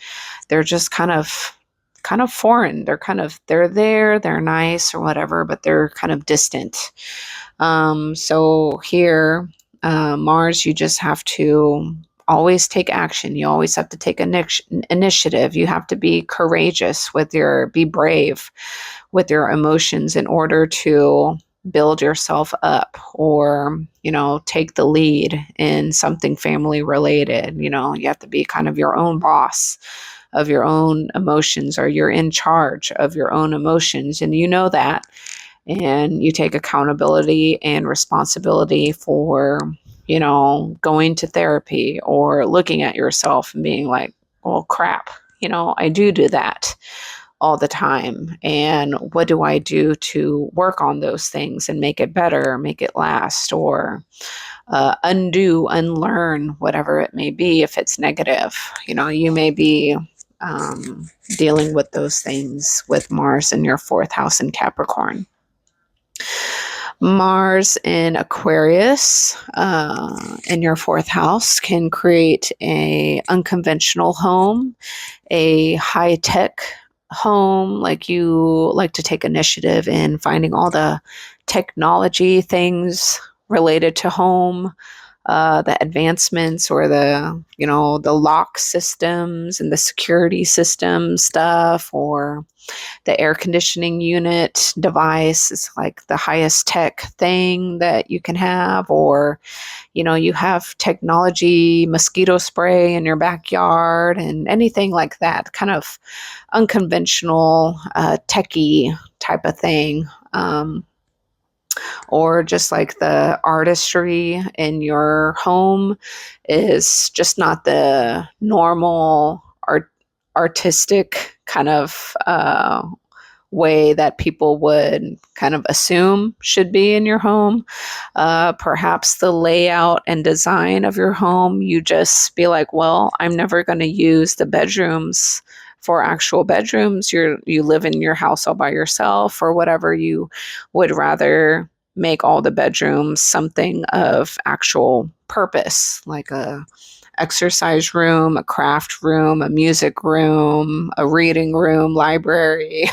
They're just kind of foreign. They're there, they're nice or whatever, but they're kind of distant. So here, Mars, you just have to always take action. You always have to take initiative. You have to be courageous be brave with your emotions in order to build yourself up, or take the lead in something family related. You have to be kind of your own boss of your own emotions, or you're in charge of your own emotions, and that, and you take accountability and responsibility for going to therapy or looking at yourself and being like, well, crap, I do that all the time, and what do I do to work on those things and make it better, make it last, or unlearn whatever it may be. If it's negative, you may be dealing with those things with Mars in your fourth house in Capricorn. Mars in Aquarius in your fourth house can create a unconventional home, a high-tech home. Like you like to take initiative in finding all the technology things related to home, the advancements, or the lock systems and the security system stuff, or the air conditioning unit device is like the highest tech thing that you can have. Or you have technology mosquito spray in your backyard and anything like that, kind of unconventional techie type of thing. Or just like the artistry in your home is just not the normal artistic kind of way that people would kind of assume should be in your home. Perhaps the layout and design of your home, you just be like, well, I'm never going to use the bedrooms for actual bedrooms. You live in your house all by yourself, or whatever. You would rather make all the bedrooms something of actual purpose, like a exercise room, a craft room, a music room, a reading room, library,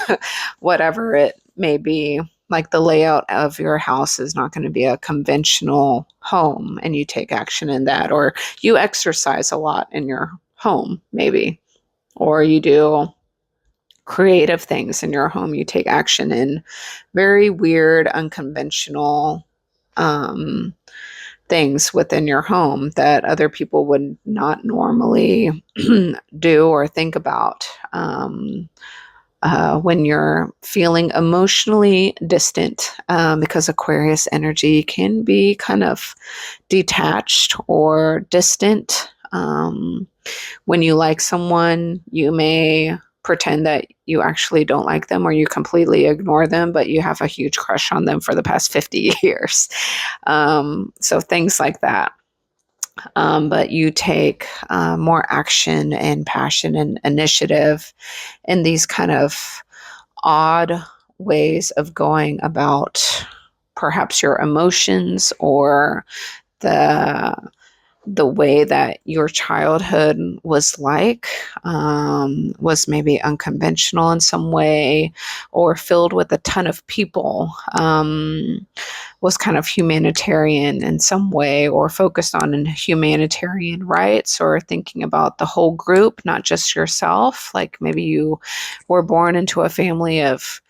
whatever it may be. Like the layout of your house is not going to be a conventional home, and you take action in that. Or you exercise a lot in your home, maybe, or you do creative things in your home. You take action in very weird, unconventional um, things within your home that other people would not normally do or think about. When you're feeling emotionally distant, because Aquarius energy can be kind of detached or distant. When you like someone, you may pretend that you actually don't like them, or you completely ignore them, but you have a huge crush on them for the past 50 years. So things like that. But you take more action and passion and initiative in these kind of odd ways of going about perhaps your emotions, or the way that your childhood was like, was maybe unconventional in some way, or filled with a ton of people, was kind of humanitarian in some way, or focused on humanitarian rights, or thinking about the whole group, not just yourself. Like maybe you were born into a family of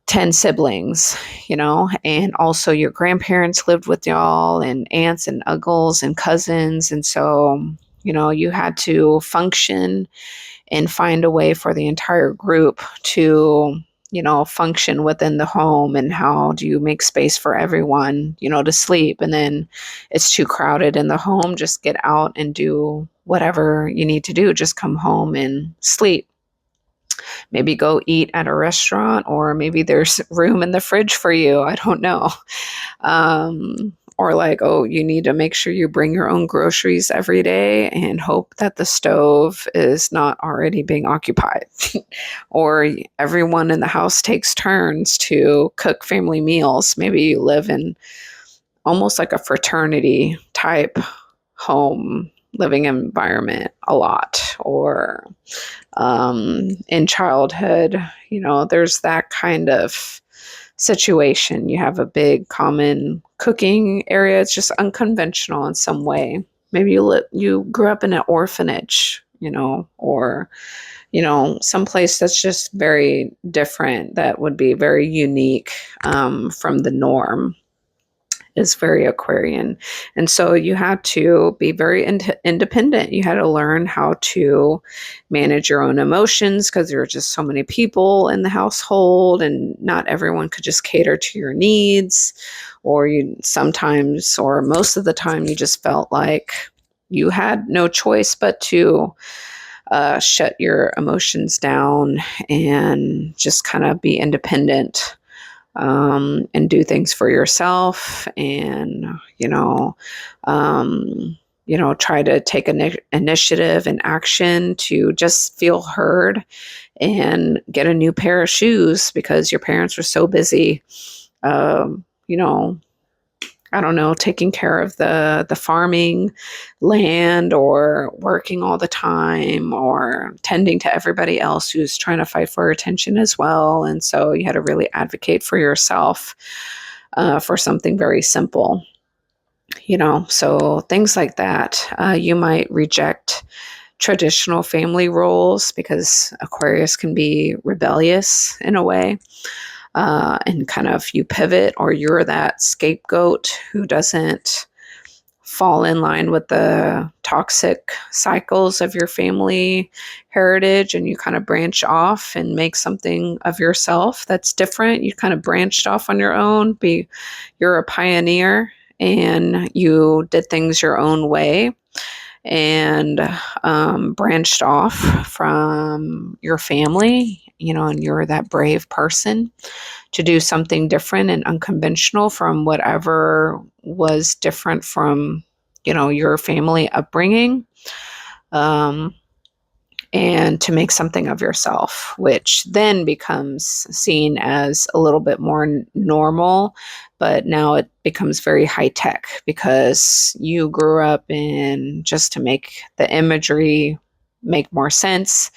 10 siblings, and also your grandparents lived with y'all, and aunts and uncles and cousins. And so, you had to function and find a way for the entire group to, function within the home. And how do you make space for everyone, to sleep? And then it's too crowded in the home. Just get out and do whatever you need to do. Just come home and sleep. Maybe go eat at a restaurant, or maybe there's room in the fridge for you. I don't know. Or like, oh, you need to make sure you bring your own groceries every day and hope that the stove is not already being occupied. Or everyone in the house takes turns to cook family meals. Maybe you live in almost like a fraternity type home living environment a lot. Or in childhood, there's that kind of situation. You have a big common cooking area. It's just unconventional in some way. Maybe you grew up in an orphanage, or someplace that's just very different, that would be very unique from the norm. Is very Aquarian. And so you had to be very independent. You had to learn how to manage your own emotions, because there were just so many people in the household, and not everyone could just cater to your needs. Or you sometimes, or most of the time, you just felt like you had no choice but to shut your emotions down and just kind of be independent, and do things for yourself, and try to take initiative and action to just feel heard, and get a new pair of shoes because your parents were so busy, um, you know I don't know, taking care of the farming land, or working all the time, or tending to everybody else who's trying to fight for attention as well. And so you had to really advocate for yourself, for something very simple. So things like that. You might reject traditional family roles, because Aquarius can be rebellious in a way. And kind of you pivot, or you're that scapegoat who doesn't fall in line with the toxic cycles of your family heritage, and you kind of branch off and make something of yourself that's different. You kind of branched off on your own. You're a pioneer, and you did things your own way, and branched off from your family, and you're that brave person to do something different and unconventional from whatever was different from, your family upbringing. Um, and to make something of yourself, which then becomes seen as a little bit more normal, but now it becomes very high tech because you grew up in, just to make the imagery make more sense,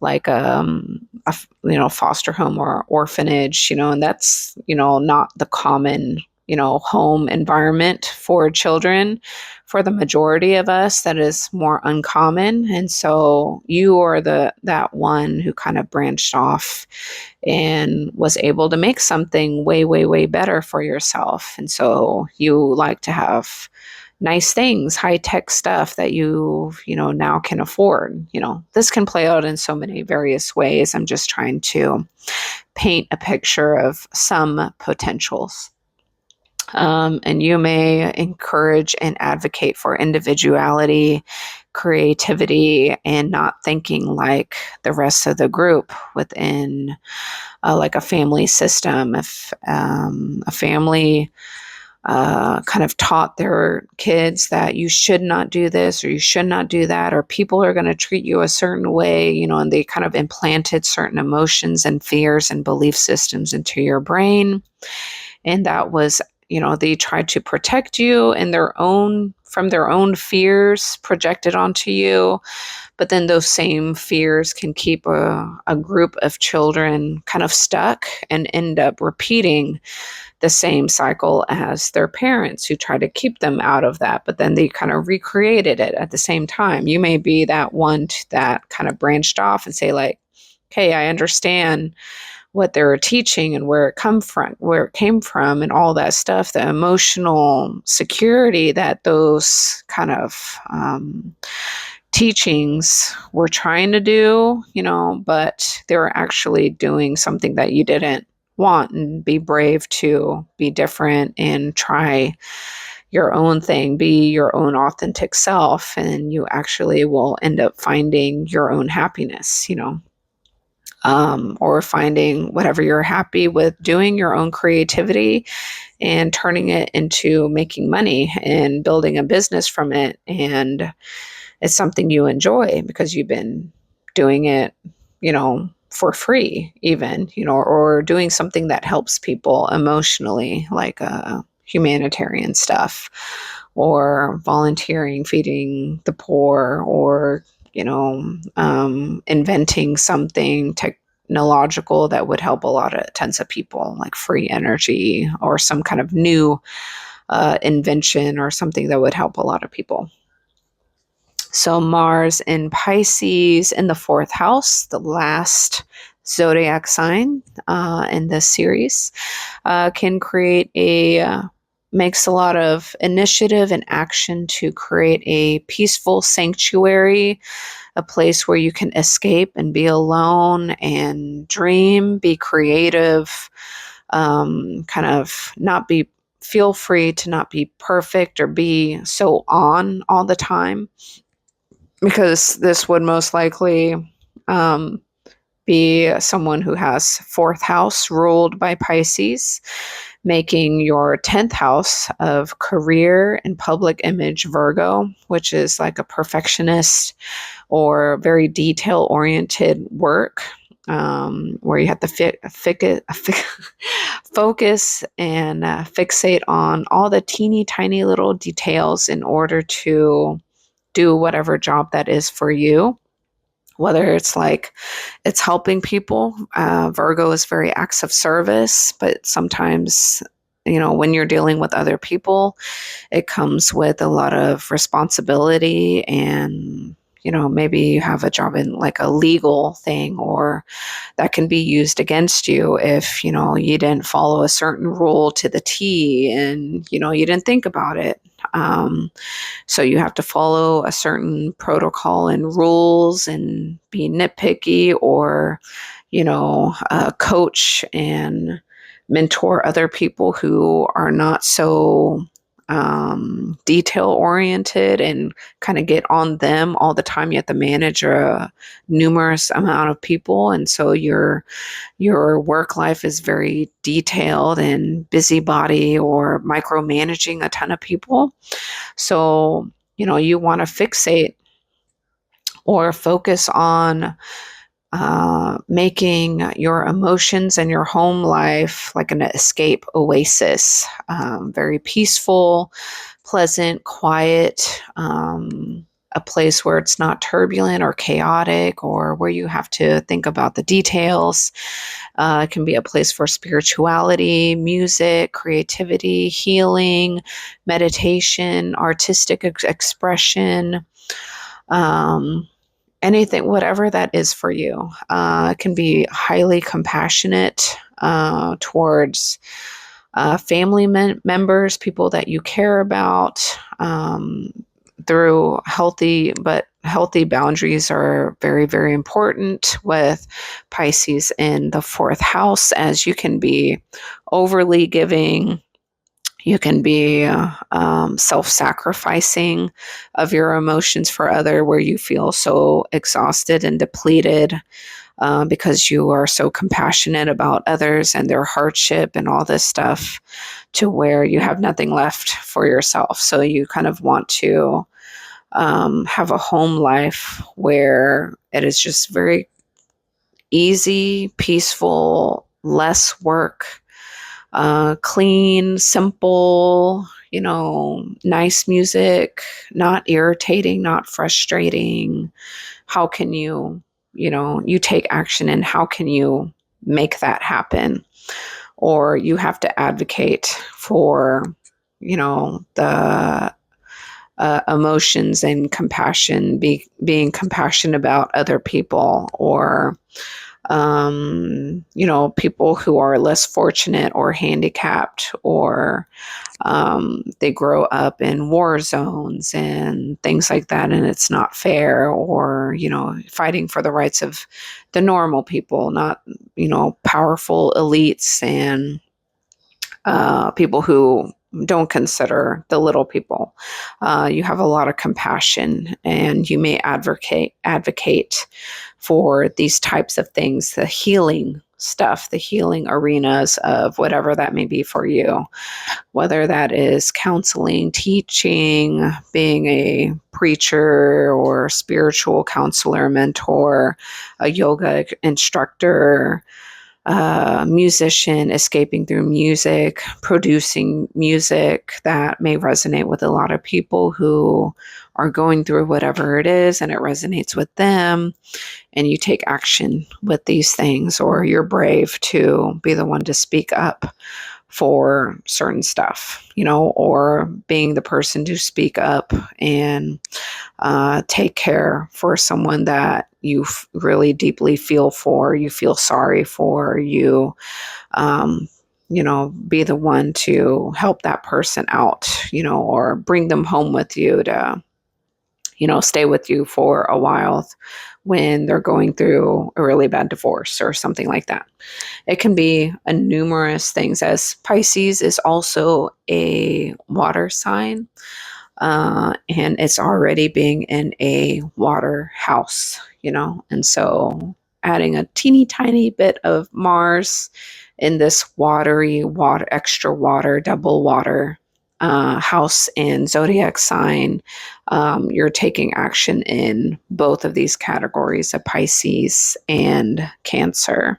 like foster home or orphanage, and that's not the common home environment for children. For the majority of us, that is more uncommon, and so you are that one who kind of branched off and was able to make something way, way, way better for yourself. And so you like to have nice things, high tech stuff that you now can afford. This can play out in so many various ways. I'm just trying to paint a picture of some potentials. And you may encourage and advocate for individuality, creativity, and not thinking like the rest of the group within like a family system. If a family kind of taught their kids that you should not do this or you should not do that, or people are going to treat you a certain way, and they kind of implanted certain emotions and fears and belief systems into your brain. And that was, they tried to protect you from their own fears projected onto you. But then those same fears can keep a group of children kind of stuck and end up repeating the same cycle as their parents who try to keep them out of that, but then they kind of recreated it at the same time. You may be that one that kind of branched off and say like, okay, I understand what they were teaching and where it came from and all that stuff, the emotional security that those kind of teachings were trying to do, but they were actually doing something that you didn't want, and be brave to be different and try your own thing, be your own authentic self, and you actually will end up finding your own happiness, or finding whatever you're happy with doing, your own creativity, and turning it into making money and building a business from it. And it's something you enjoy because you've been doing it, for free even, or doing something that helps people emotionally, like humanitarian stuff, or volunteering, feeding the poor, or inventing something technological that would help a lot of tons of people, like free energy or some kind of new invention or something that would help a lot of people. So Mars in Pisces in the fourth house, the last zodiac sign in this series, can makes a lot of initiative and action to create a peaceful sanctuary, a place where you can escape and be alone and dream, be creative, kind of feel free to not be perfect or be so on all the time, because this would most likely be someone who has fourth house ruled by Pisces, making your 10th house of career and public image Virgo, which is like a perfectionist or very detail oriented work, where you have to focus and fixate on all the teeny tiny little details in order to do whatever job that is for you. Whether it's like it's helping people, Virgo is very acts of service, but sometimes, when you're dealing with other people, it comes with a lot of responsibility, and, maybe you have a job in like a legal thing, or that can be used against you if, you didn't follow a certain rule to the T and, you didn't think about it. So you have to follow a certain protocol and rules and be nitpicky, or, coach and mentor other people who are not so detail oriented and kind of get on them all the time. You have to manage a numerous amount of people, and so your work life is very detailed and busybody or micromanaging a ton of people. So, you want to fixate or focus on making your emotions and your home life like an escape oasis, very peaceful, pleasant, quiet, a place where it's not turbulent or chaotic or where you have to think about the details. It can be a place for spirituality, music, creativity, healing, meditation, artistic expression. Um, Anything, whatever that is for you. It can be highly compassionate towards family members, people that you care about, through healthy boundaries are very, very important with Pisces in the fourth house, as you can be overly giving. You can be self-sacrificing of your emotions for other, where you feel so exhausted and depleted because you are so compassionate about others and their hardship and all this stuff, to where you have nothing left for yourself. So you kind of want to have a home life where it is just very easy, peaceful, less work, clean, simple, nice music, not irritating, not frustrating. How can you take action, and how can you make that happen? Or you have to advocate for, the emotions and compassion, being compassionate about other people, or people who are less fortunate or handicapped, or they grow up in war zones and things like that, and it's not fair, or, fighting for the rights of the normal people, not, powerful elites and people who don't consider the little people. You have a lot of compassion, and you may advocate for these types of things, the healing stuff, the healing arenas of whatever that may be for you, whether that is counseling, teaching, being a preacher or spiritual counselor, mentor, a yoga instructor, musician, escaping through music, producing music that may resonate with a lot of people who are going through whatever it is and it resonates with them, and you take action with these things, or you're brave to be the one to speak up for certain stuff, or being the person to speak up and take care for someone that you really deeply feel for, you feel sorry for, be the one to help that person out, or bring them home with you to, stay with you for a while when they're going through a really bad divorce or something like that. It can be a numerous things, as Pisces is also a water sign. And it's already being in a water house, and so adding a teeny tiny bit of Mars in this extra water, double water house and zodiac sign, you're taking action in both of these categories of Pisces and Cancer,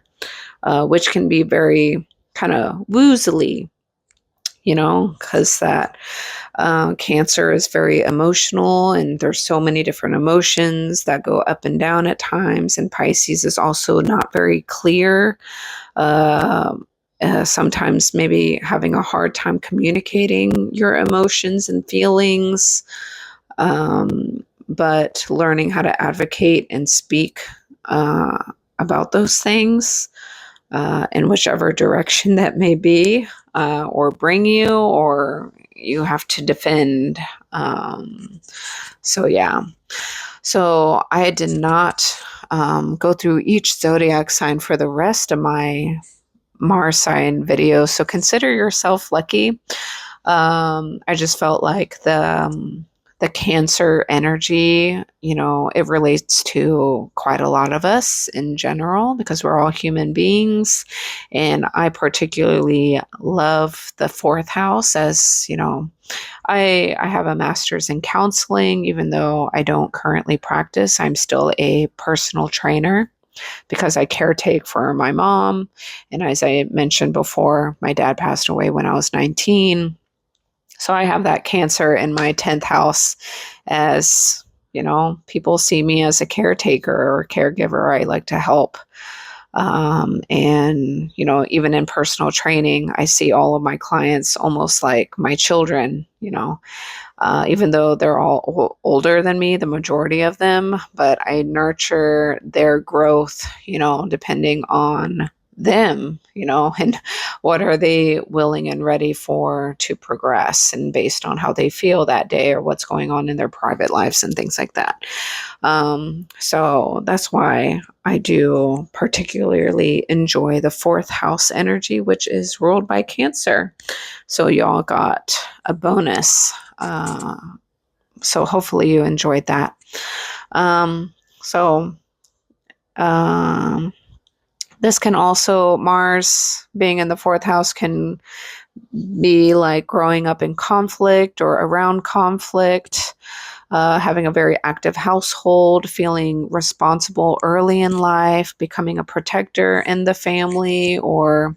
which can be very kind of woozily, because that Cancer is very emotional, and there's so many different emotions that go up and down at times. And Pisces is also not very clear. Sometimes maybe having a hard time communicating your emotions and feelings, but learning how to advocate and speak about those things in whichever direction that may be, or bring you, or you have to defend. So yeah. So I did not go through each zodiac sign for the rest of my Mars sign video. So consider yourself lucky. I just felt like the Cancer energy, it relates to quite a lot of us in general because we're all human beings. And I particularly love the fourth house as, I have a master's in counseling. Even though I don't currently practice, I'm still a personal trainer because I caretake for my mom. And as I mentioned before, my dad passed away when I was 19. So I have that Cancer in my 10th house as, people see me as a caretaker or caregiver. I like to help. And, even in personal training, I see all of my clients almost like my children, even though they're all older than me, the majority of them, but I nurture their growth, depending on them, and what are they willing and ready for to progress and based on how they feel that day or what's going on in their private lives and things like that. So that's why I do particularly enjoy the fourth house energy, which is ruled by Cancer. So y'all got a bonus. So hopefully you enjoyed that. So this can also, Mars being in the fourth house can be like growing up in conflict or around conflict, having a very active household, feeling responsible early in life, becoming a protector in the family, or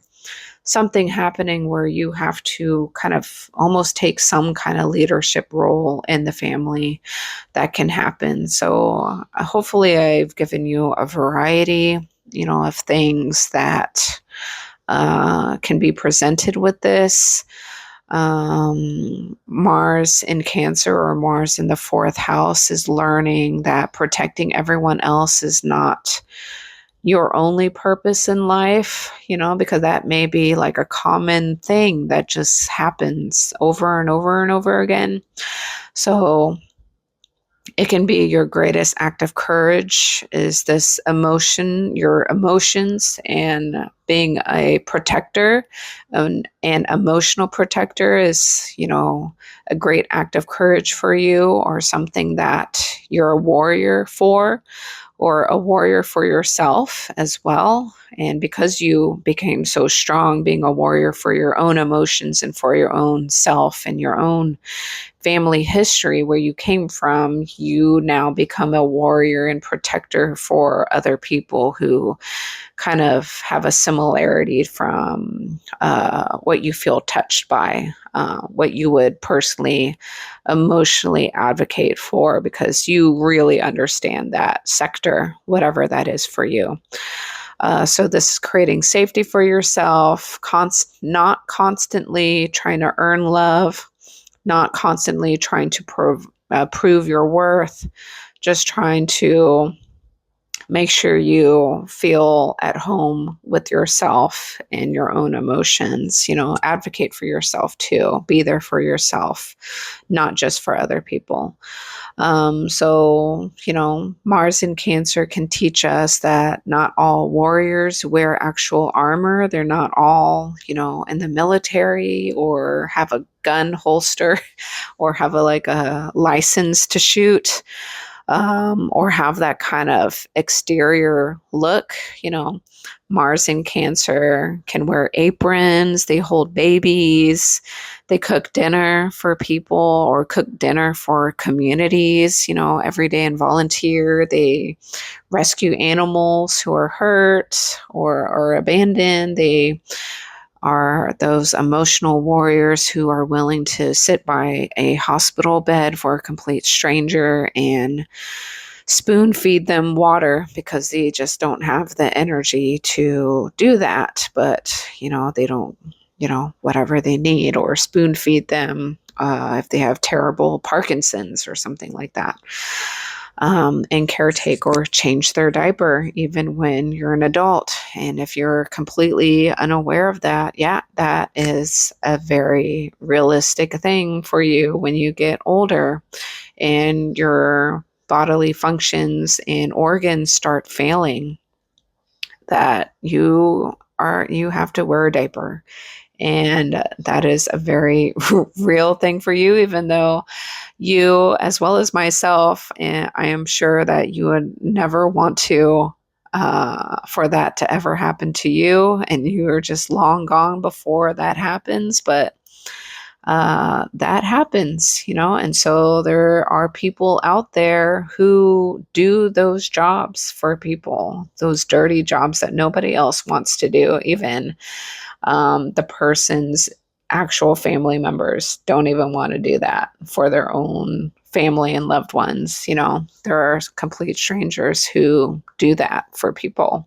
something happening where you have to kind of almost take some kind of leadership role in the family. That can happen. So hopefully I've given you a variety, of things that can be presented with this. Mars in Cancer or Mars in the fourth house is learning that protecting everyone else is not your only purpose in life, because that may be like a common thing that just happens over and over and over again. So it can be your greatest act of courage is this emotion, your emotions, and being a protector, an emotional protector is, a great act of courage for you or something that you're a warrior for or a warrior for yourself as well. And because you became so strong being a warrior for your own emotions and for your own self and your own family history where you came from, you now become a warrior and protector for other people who kind of have a similarity from what you feel touched by, what you would personally emotionally advocate for because you really understand that sector, whatever that is for you. So this is creating safety for yourself, not constantly trying to earn love, not constantly trying to prove your worth, just trying to make sure you feel at home with yourself and your own emotions. Advocate for yourself too. Be there for yourself, not just for other people. So, Mars in Cancer can teach us that not all warriors wear actual armor. They're not all, in the military or have a gun holster or have a license to shoot. Or have that kind of exterior look. Mars in Cancer can wear aprons, they hold babies, they cook dinner for people or cook dinner for communities, every day and volunteer. They rescue animals who are hurt or are abandoned. They are those emotional warriors who are willing to sit by a hospital bed for a complete stranger and spoon feed them water because they just don't have the energy to do that. But, they don't, whatever they need, or spoon feed them if they have terrible Parkinson's or something like that. And caretake or change their diaper even when you're an adult. And if you're completely unaware of that, yeah, that is a very realistic thing for you when you get older and your bodily functions and organs start failing, that you have to wear a diaper. And that is a very real thing for you, even though you, as well as myself, and I am sure that you would never want to for that to ever happen to you, and you are just long gone before that happens. But that happens, and so there are people out there who do those jobs for people, those dirty jobs that nobody else wants to do, even the person's actual family members don't even want to do that for their own family and loved ones. There are complete strangers who do that for people.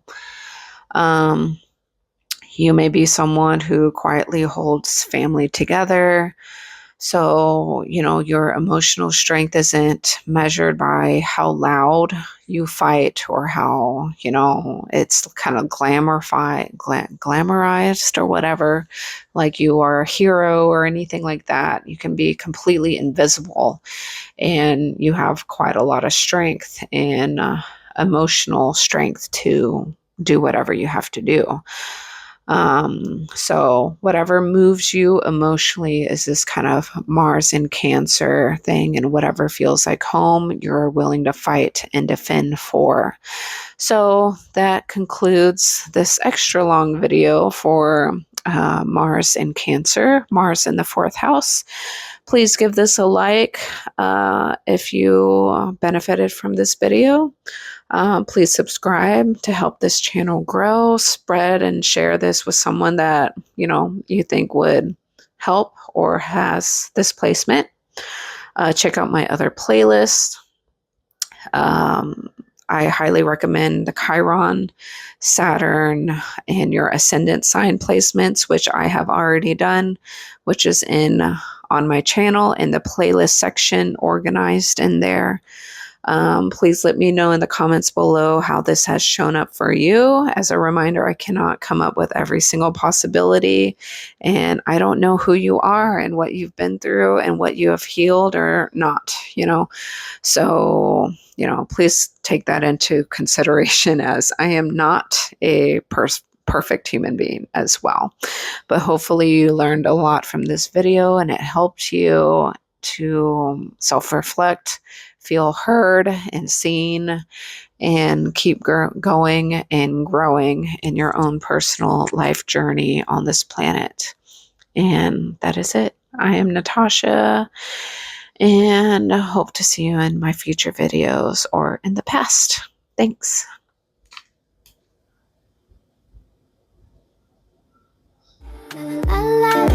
Um, you may be someone who quietly holds family together. So, your emotional strength isn't measured by how loud you fight or how, it's kind of glamorized or whatever, like you are a hero or anything like that. You can be completely invisible, and you have quite a lot of strength and emotional strength to do whatever you have to do. So whatever moves you emotionally is this kind of Mars in Cancer thing, and whatever feels like home, you're willing to fight and defend for. So that concludes this extra long video for Mars in Cancer, Mars in the fourth house. Please give this a like if you benefited from this video. Please subscribe to help this channel grow. Spread and share this with someone that you think would help or has this placement. Check out my other playlist. I highly recommend the Chiron, Saturn, and your ascendant sign placements, which I have already done, which is on my channel in the playlist section, organized in there. Please let me know in the comments below how this has shown up for you. As a reminder, I cannot come up with every single possibility, and I don't know who you are and what you've been through and what you have healed or not, So, please take that into consideration, as I am not a perfect human being as well. But hopefully you learned a lot from this video and it helped you to self-reflect, feel heard and seen, and keep going and growing in your own personal life journey on this planet. And that is it. I am Natasha, and I hope to see you in my future videos or in the past. Thanks. La, la, la.